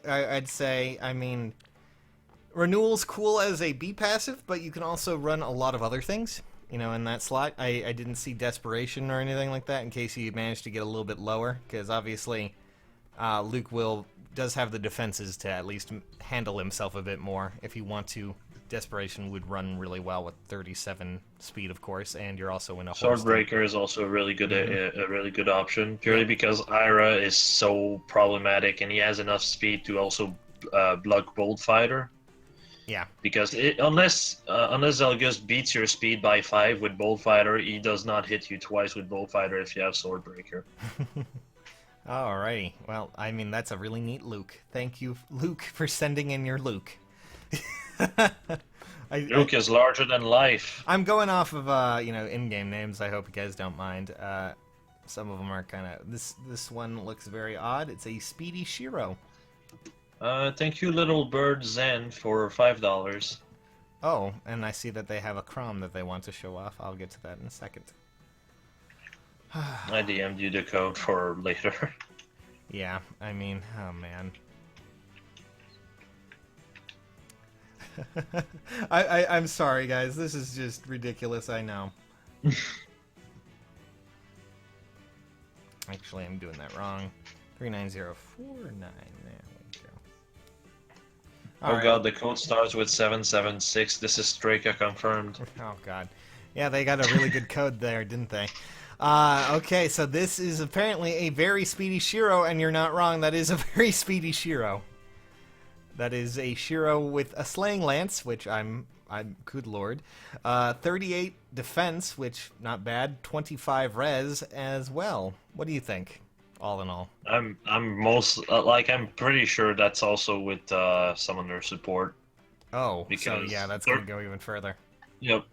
I'd say, I mean, Renewal's cool as a B passive, but you can also run a lot of other things, in that slot. I didn't see Desperation or anything like that in case you managed to get a little bit lower, because obviously Luke does have the defenses to at least handle himself a bit more if you want to. Desperation would run really well with 37 speed, of course, and you're also in a Swordbreaker is also a really good a really good option, purely because Ira is so problematic, and he has enough speed to also block Bolt Fighter. Yeah. Because unless Zelgus beats your speed by 5 with Bolt Fighter, he does not hit you twice with Bolt Fighter if you have Swordbreaker. Alrighty. Well, I mean, that's a really neat Luke. Thank you, Luke, for sending in your Luke. Luke is larger than life. I'm going off of in-game names. I hope you guys don't mind. Some of them are kind of this one looks very odd. It's a Speedy Shiro. Thank you, Little Bird Zen, for $5. Oh, and I see that they have a Chrom that they want to show off. I'll get to that in a second. I DM'd you the code for later. Yeah, I mean, oh man. I'm sorry, guys. This is just ridiculous, I know. Actually, I'm doing that wrong. 39049. There we go. Oh god, the code starts with 776. This is Streka confirmed. Oh god. Yeah, they got a really good code there, didn't they? Okay, so this is apparently a very speedy Shiro, and you're not wrong. That is a very speedy Shiro. That is a Shiro with a Slaying Lance, which I'm good lord. 38 defense, which not bad. 25 res as well. What do you think, all in all? I'm pretty sure that's also with summoner support. Oh, so yeah, that's gonna go even further. Yep.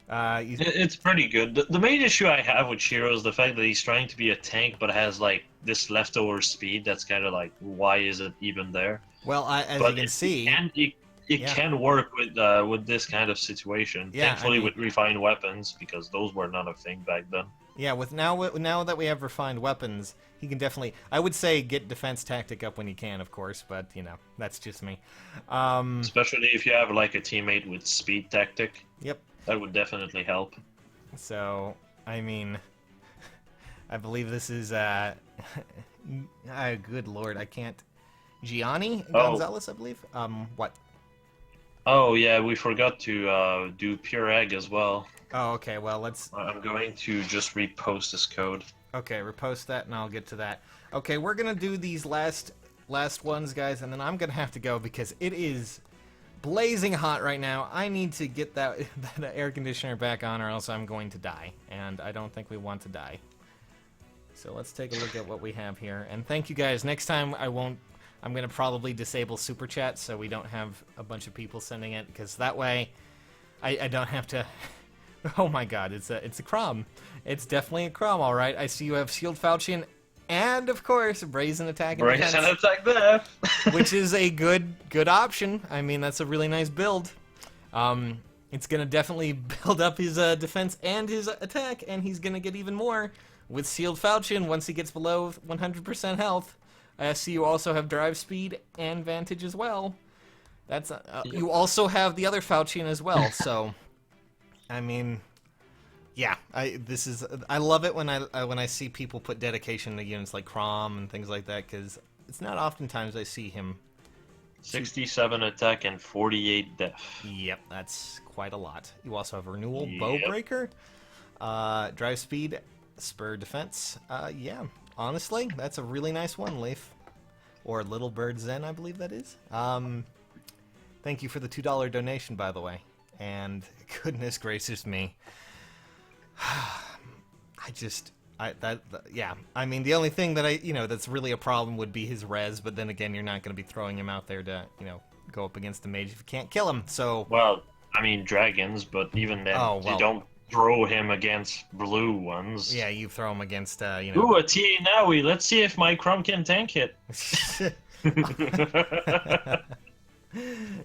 It's pretty good. The main issue I have with Shiro is the fact that he's trying to be a tank, but has this leftover speed. That's kind of why is it even there? Well, as you can see, it can work with this kind of situation. Yeah, Thankfully, with refined weapons, because those were not a thing back then. Yeah, now that we have refined weapons, he can definitely. I would say get defense tactic up when you can, of course, but that's just me. Especially if you have a teammate with speed tactic. Yep. That would definitely help. So, I mean, I believe this is good lord, I can't. Gianni Gonzalez, I believe. What? Oh yeah, we forgot to do pure egg as well. Oh, okay. Well, let's. I'm going to just repost this code. Okay, repost that, and I'll get to that. Okay, we're gonna do these last ones, guys, and then I'm gonna have to go because it is blazing hot right now. I need to get that air conditioner back on, or else I'm going to die, and I don't think we want to die. So let's take a look at what we have here. And thank you guys. Next time I'm going to probably disable Super Chat so we don't have a bunch of people sending it, because that way I don't have to... Oh my god, it's a Chrom. It's definitely a Chrom, alright. I see you have Shield Falchion and, of course, Brazen Attack and Defense. Brazen Attack there! Which is a good option. I mean, that's a really nice build. It's going to definitely build up his defense and his attack, and he's going to get even more with Sealed Falchion once he gets below 100% health. I see you also have Drive Speed and Vantage as well. That's you also have the other Falchion as well, so I mean, yeah, I love it when I see people put dedication to units like Chrom and things like that, because it's not oftentimes I see him. 67 attack and 48 def. Yep, that's quite a lot. You also have Renewal, Yep. Bowbreaker, Drive Speed, Spur Defense. Yeah, honestly, that's a really nice one, Leif. Or Little Bird Zen, I believe that is. Thank you for the $2 donation, by the way. And goodness gracious me. Yeah. I mean, the only thing that that's really a problem would be his res, but then again, you're not going to be throwing him out there to, go up against the mage if you can't kill him, so... Well, I mean, dragons, but even then, you don't throw him against blue ones. Yeah, you throw him against, Ooh, a TA Nowie. Let's see if my Chrom can tank it.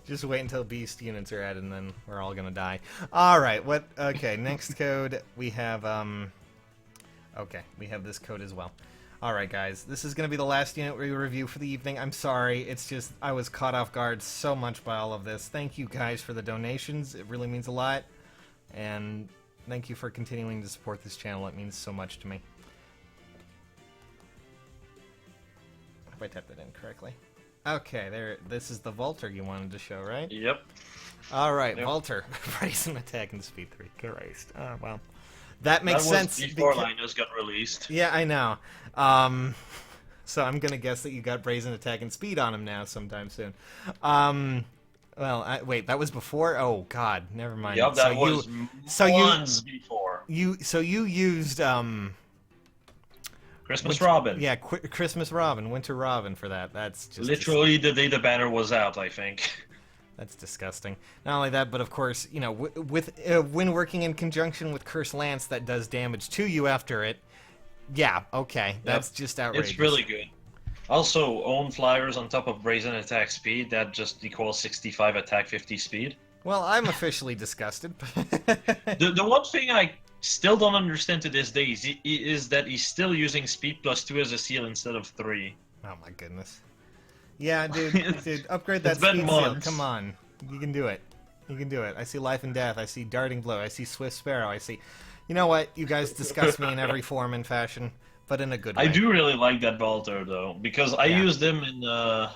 Just wait until beast units are added, and then we're all gonna die. Alright, okay, next code, we have, okay, we have this code as well. Alright, guys, this is gonna be the last unit we review for the evening. I'm sorry, it's just, I was caught off guard so much by all of this. Thank you guys for the donations, it really means a lot. And thank you for continuing to support this channel, it means so much to me. Hope I typed that in correctly. Okay, this is the Vaulter you wanted to show, right? Yep. Alright, yep. Vaulter. Brazen attack and speed 3. Christ. Oh, well. That makes sense. Before Linus got released. Yeah, I know. So I'm gonna guess that you got Brazen attack and speed on him now sometime soon. Well, wait, that was before? Oh, God, never mind. Yep, that was months before. You used, Christmas Robin. Yeah, Christmas Robin, Winter Robin for that. That's just... Literally the day the banner was out, I think. That's disgusting. Not only that, but of course, when working in conjunction with Curse Lance that does damage to you after it, yeah, okay, that's just outrageous. It's really good. Also, own flyers on top of Brazen attack speed, that just equals 65 attack, 50 speed. Well, I'm officially disgusted. The one thing I still don't understand to this day is that he's still using speed +2 as a seal instead of 3. Oh my goodness. Yeah, dude, upgrade that speed seal. Come on. You can do it. You can do it. I see Life and Death. I see Darting Blow. I see Swift Sparrow. I see... You know what? You guys disgust me in every form and fashion, but in a good way. I do really like that Vaulter, though, because I used him in... oh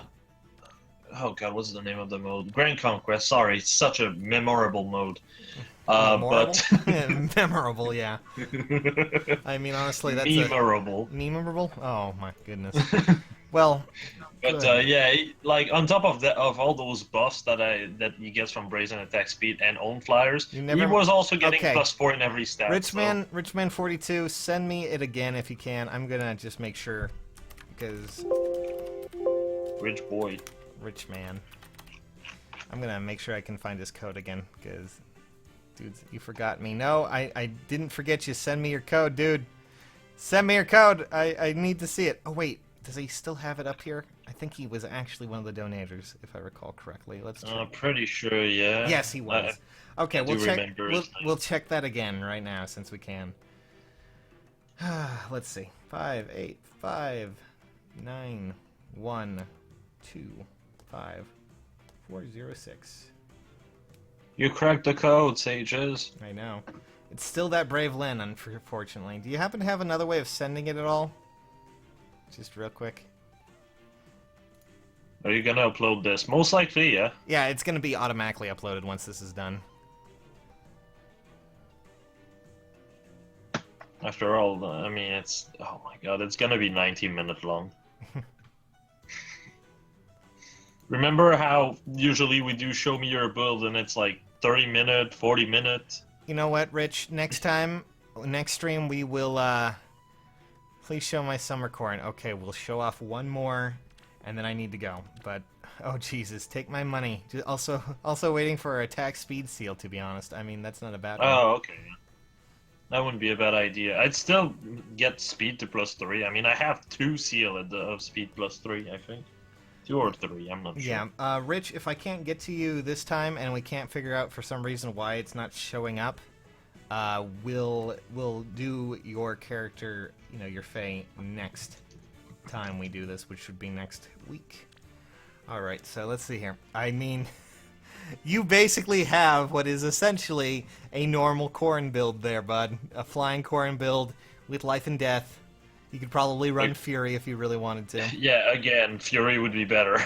god, what's the name of the mode? Grand Conquest. Sorry, it's such a memorable mode. Memorable? But... memorable, yeah. I mean, honestly, that's memorable. Memorable? Oh, my goodness. Well... But yeah, like on top of all those buffs that he gets from Brazen attack speed and own flyers, he was also getting +4 in every stat. Richman 42, send me it again if you can. I'm gonna just make sure, because Rich boy, Rich man. I'm gonna make sure I can find his code again, because dudes, you forgot me. No, I didn't forget you. Send me your code, dude. Send me your code. I need to see it. Oh wait. Does he still have it up here? I think he was actually one of the donators, if I recall correctly. Let's check. I'm pretty sure, yeah. Yes, he was. Okay, we'll check that again right now, since we can. Let's see. 5, 8, 5, 9, 1, 2, 5, 4, 0, 6. You cracked the code, sages. I know. It's still that brave Lyn, unfortunately. Do you happen to have another way of sending it at all? Just real quick. Are you gonna upload this? Most likely, yeah. Yeah, it's gonna be automatically uploaded once this is done. After all, I mean, it's... Oh my god, it's gonna be 19 minutes long. Remember how usually we do show me your build and it's like 30 minutes, 40 minutes? You know what, Rich? Next stream we will, please show my summer corn. Okay, we'll show off one more, and then I need to go. But, oh Jesus, take my money. Also waiting for our attack speed seal, to be honest. I mean, that's not a bad one. Oh, okay. That wouldn't be a bad idea. I'd still get speed to +3. I mean, I have 2 seal of speed +3, I think. 2 or 3, I'm not sure. Yeah, Rich, if I can't get to you this time, and we can't figure out for some reason why it's not showing up, we'll do your character, your Faye, next time we do this, which should be next week. Alright, so let's see here. I mean, You basically have what is essentially a normal Corrin build there, bud. A flying Corrin build with life and death. You could probably run Fury if you really wanted to. Yeah, again, Fury would be better.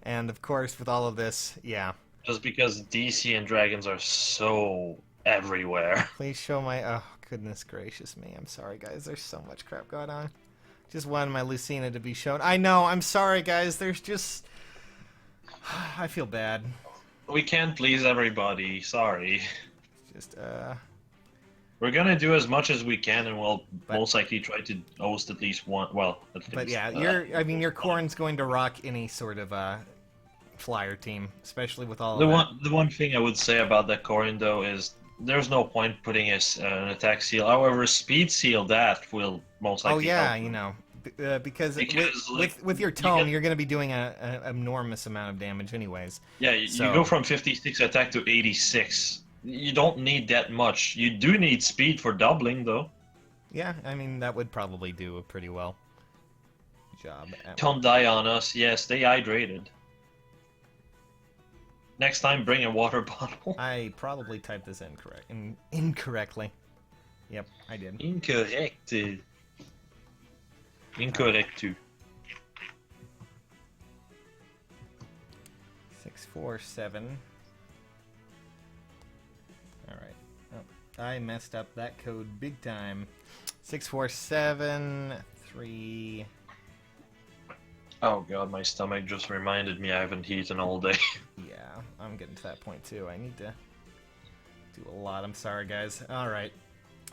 And of course, with all of this, yeah. Just because DC and dragons are so everywhere. Please show my... Oh, goodness gracious me. I'm sorry, guys. There's so much crap going on. Just wanted my Lilina to be shown. I know. I'm sorry, guys. There's just... I feel bad. We can't please everybody. Sorry. Just, We're gonna do as much as we can, and we'll most likely try to host at least one. Well, at least. But yeah, your Corrin's going to rock any sort of flyer team, especially with all of that. The one thing I would say about that Corrin though is there's no point putting an attack seal. However, speed seal that will most likely. Oh yeah, help. you know, because with your tome, you're going to be doing an enormous amount of damage anyways. Yeah, you go from 56 attack to 86. You don't need that much. You do need speed for doubling, though. Yeah, I mean, that would probably do a pretty well job. Don't die on us. Yeah, stay hydrated. Next time, bring a water bottle. I probably typed this incorrectly. Yep, I did. Incorrect. Incorrect, too. 647. Alright. Oh, I messed up that code big time. 647-3... Oh god, my stomach just reminded me I haven't eaten all day. Yeah, I'm getting to that point too. I need to do a lot. I'm sorry, guys. Alright.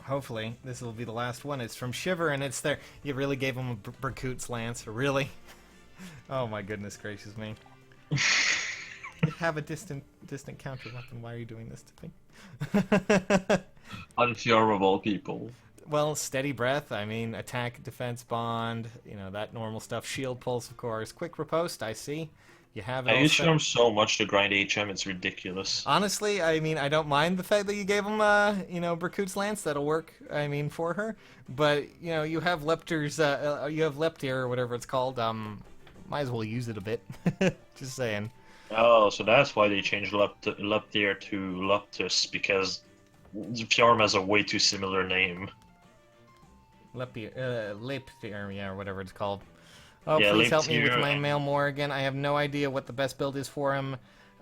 Hopefully, this will be the last one. It's from Shiver, and it's there. You really gave him a Berkut's Lance? Really? Oh my goodness gracious me. You have a distant counter weapon. Why are you doing this to me? Unfearable people. Well, steady breath. I mean, attack, defense, bond. You know, that normal stuff. Shield pulse, of course. Quick riposte, I see. You have it. I use him so much to grind HM, it's ridiculous. Honestly, I mean, I don't mind the fact that you gave him, you know, Berkut's Lance. That'll work, I mean, for her. But, you know, you have Leptir's, you have Leptir, or whatever it's called. Might as well use it a bit. Just saying. Oh, so that's why they changed Leptir to Leptus, because Fjorm has a way too similar name. Leptir, yeah, or whatever it's called. Oh, yeah, please help me with my mail more again. I have no idea what the best build is for him.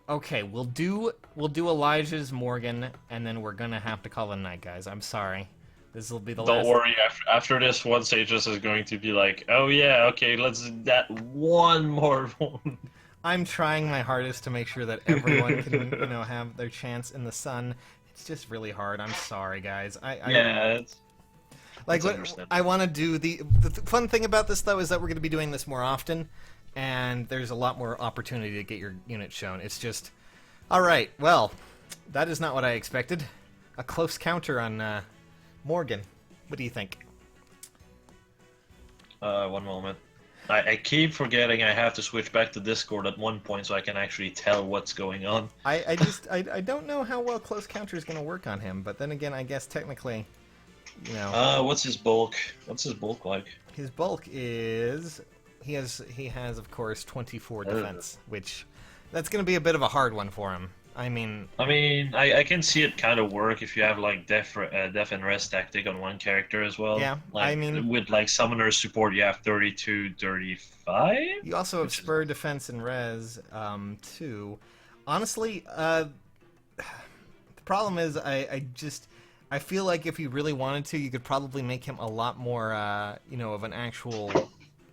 Okay, we'll do Elijah's Morgan, and then we're gonna have to call it a night, guys. I'm sorry. This will be the last. Don't worry. After this, one Sages is going to be like, "Oh yeah, okay, let's do that one more one." I'm trying my hardest to make sure that everyone can, you know, have their chance in the sun. It's just really hard. I'm sorry, guys. Yeah. Like, what I want to do, the fun thing about this, though, is that we're going to be doing this more often, and there's a lot more opportunity to get your unit shown. It's just, alright, well, that is not what I expected. A close counter on Morgan. What do you think? One moment. I keep forgetting I have to switch back to Discord at one point so I can actually tell what's going on. I don't know how well close counter is going to work on him, but then again, I guess technically... You know. What's his bulk? What's his bulk like? His bulk is he has of course 24 defense, which that's going to be a bit of a hard one for him. I mean, I can see it kind of work if you have like def and rest tactic on one character as well. Yeah, like, I mean, with like summoner support, you have 32, 35. You also have spur defense and res too. Honestly, the problem is I feel like if you really wanted to, you could probably make him a lot more, you know, of an actual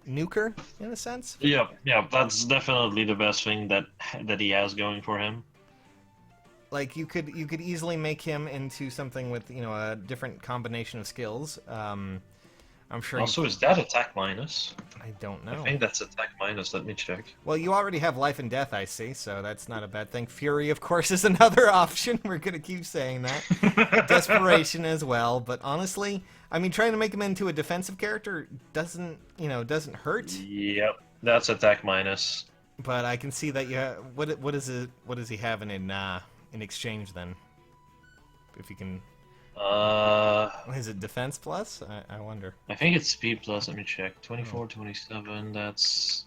nuker, in a sense. Yeah, that's definitely the best thing that he has going for him. Like, you could easily make him into something with, you know, a different combination of skills. I'm sure. Also, is that attack minus? I don't know. I think that's attack minus. Let me check. Well, you already have life and death, I see, so that's not a bad thing. Fury, of course, is another option. We're gonna keep saying that. Desperation as well, but honestly, I mean, trying to make him into a defensive character doesn't hurt. Yep, that's attack minus. But I can see that what does he have in exchange then? If you can. Is it defense plus? I wonder. I think it's speed plus. Let me check. 24, 27. That's.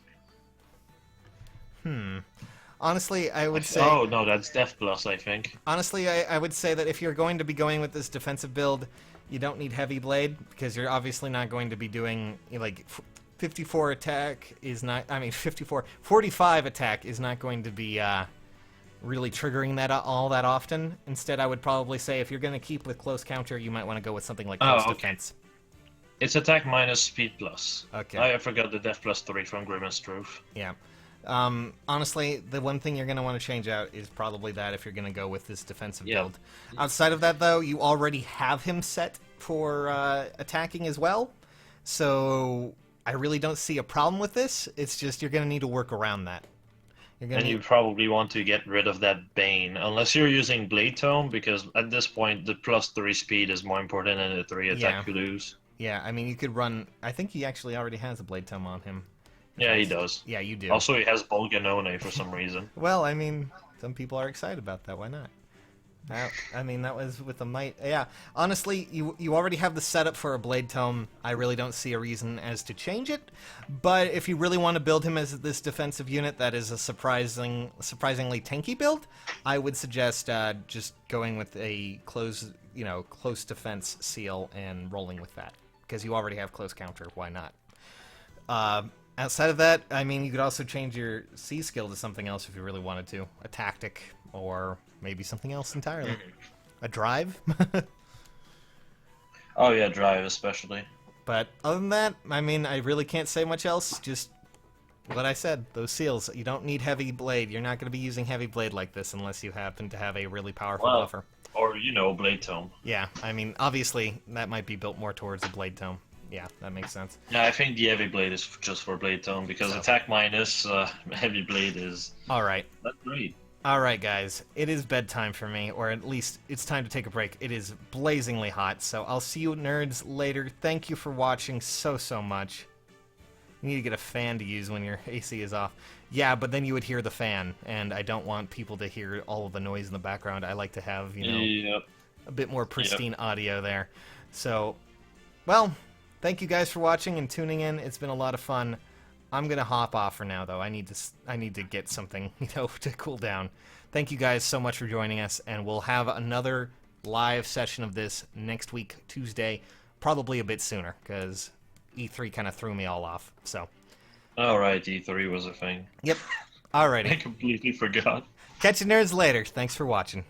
Honestly, I would say... Oh, no, that's Def Plus, I think. Honestly, I would say that if you're going to be going with this defensive build, you don't need Heavy Blade, because you're obviously not going to be doing, like, 54 attack is not... I mean, 45 attack is not going to be really triggering that all that often. Instead, I would probably say if you're going to keep with close counter, you might want to go with something like close defense. It's attack minus speed plus. Okay. I forgot the Def plus 3 from Grimace Truth. Yeah. Honestly, the one thing you're going to want to change out is probably that if you're going to go with this defensive build. Outside of that, though, you already have him set for attacking as well. So I really don't see a problem with this. It's just you're going to need to work around that. And you probably want to get rid of that Bane, unless you're using Blade Tome, because at this point the plus 3 speed is more important than the 3 attack you lose. Yeah, I mean, you could run... I think he actually already has a Blade Tome on him. Yeah, he does. Yeah, you do. Also, he has Bolganone for some reason. Well, I mean, some people are excited about that. Why not? I mean, that was with the might. Yeah, honestly, you already have the setup for a Blade Tome. I really don't see a reason as to change it. But if you really want to build him as this defensive unit that is a surprisingly tanky build, I would suggest just going with a close defense seal and rolling with that, because you already have close counter. Why not? Outside of that, I mean, you could also change your C skill to something else if you really wanted to. A tactic, or maybe something else entirely. A drive? Oh yeah, drive especially. But other than that, I mean, I really can't say much else. Just what I said, those seals. You don't need Heavy Blade. You're not going to be using Heavy Blade like this unless you happen to have a really powerful buffer. Or, Blade Tome. Yeah, I mean, obviously, that might be built more towards a Blade Tome. Yeah, that makes sense. Yeah, I think the Heavy Blade is just for Blade Tome, because attack minus Heavy Blade is... Alright. That's great. Alright, guys. It is bedtime for me, or at least it's time to take a break. It is blazingly hot, so I'll see you nerds later. Thank you for watching so much. You need to get a fan to use when your AC is off. Yeah, but then you would hear the fan, and I don't want people to hear all of the noise in the background. I like to have, a bit more pristine audio there. So, well... Thank you guys for watching and tuning in. It's been a lot of fun. I'm gonna hop off for now, though. I need to get something, to cool down. Thank you guys so much for joining us, and we'll have another live session of this next week, Tuesday, probably a bit sooner, because E3 kind of threw me all off. So. All right, E3 was a thing. Yep. Alrighty. I completely forgot. Catch you nerds later. Thanks for watching.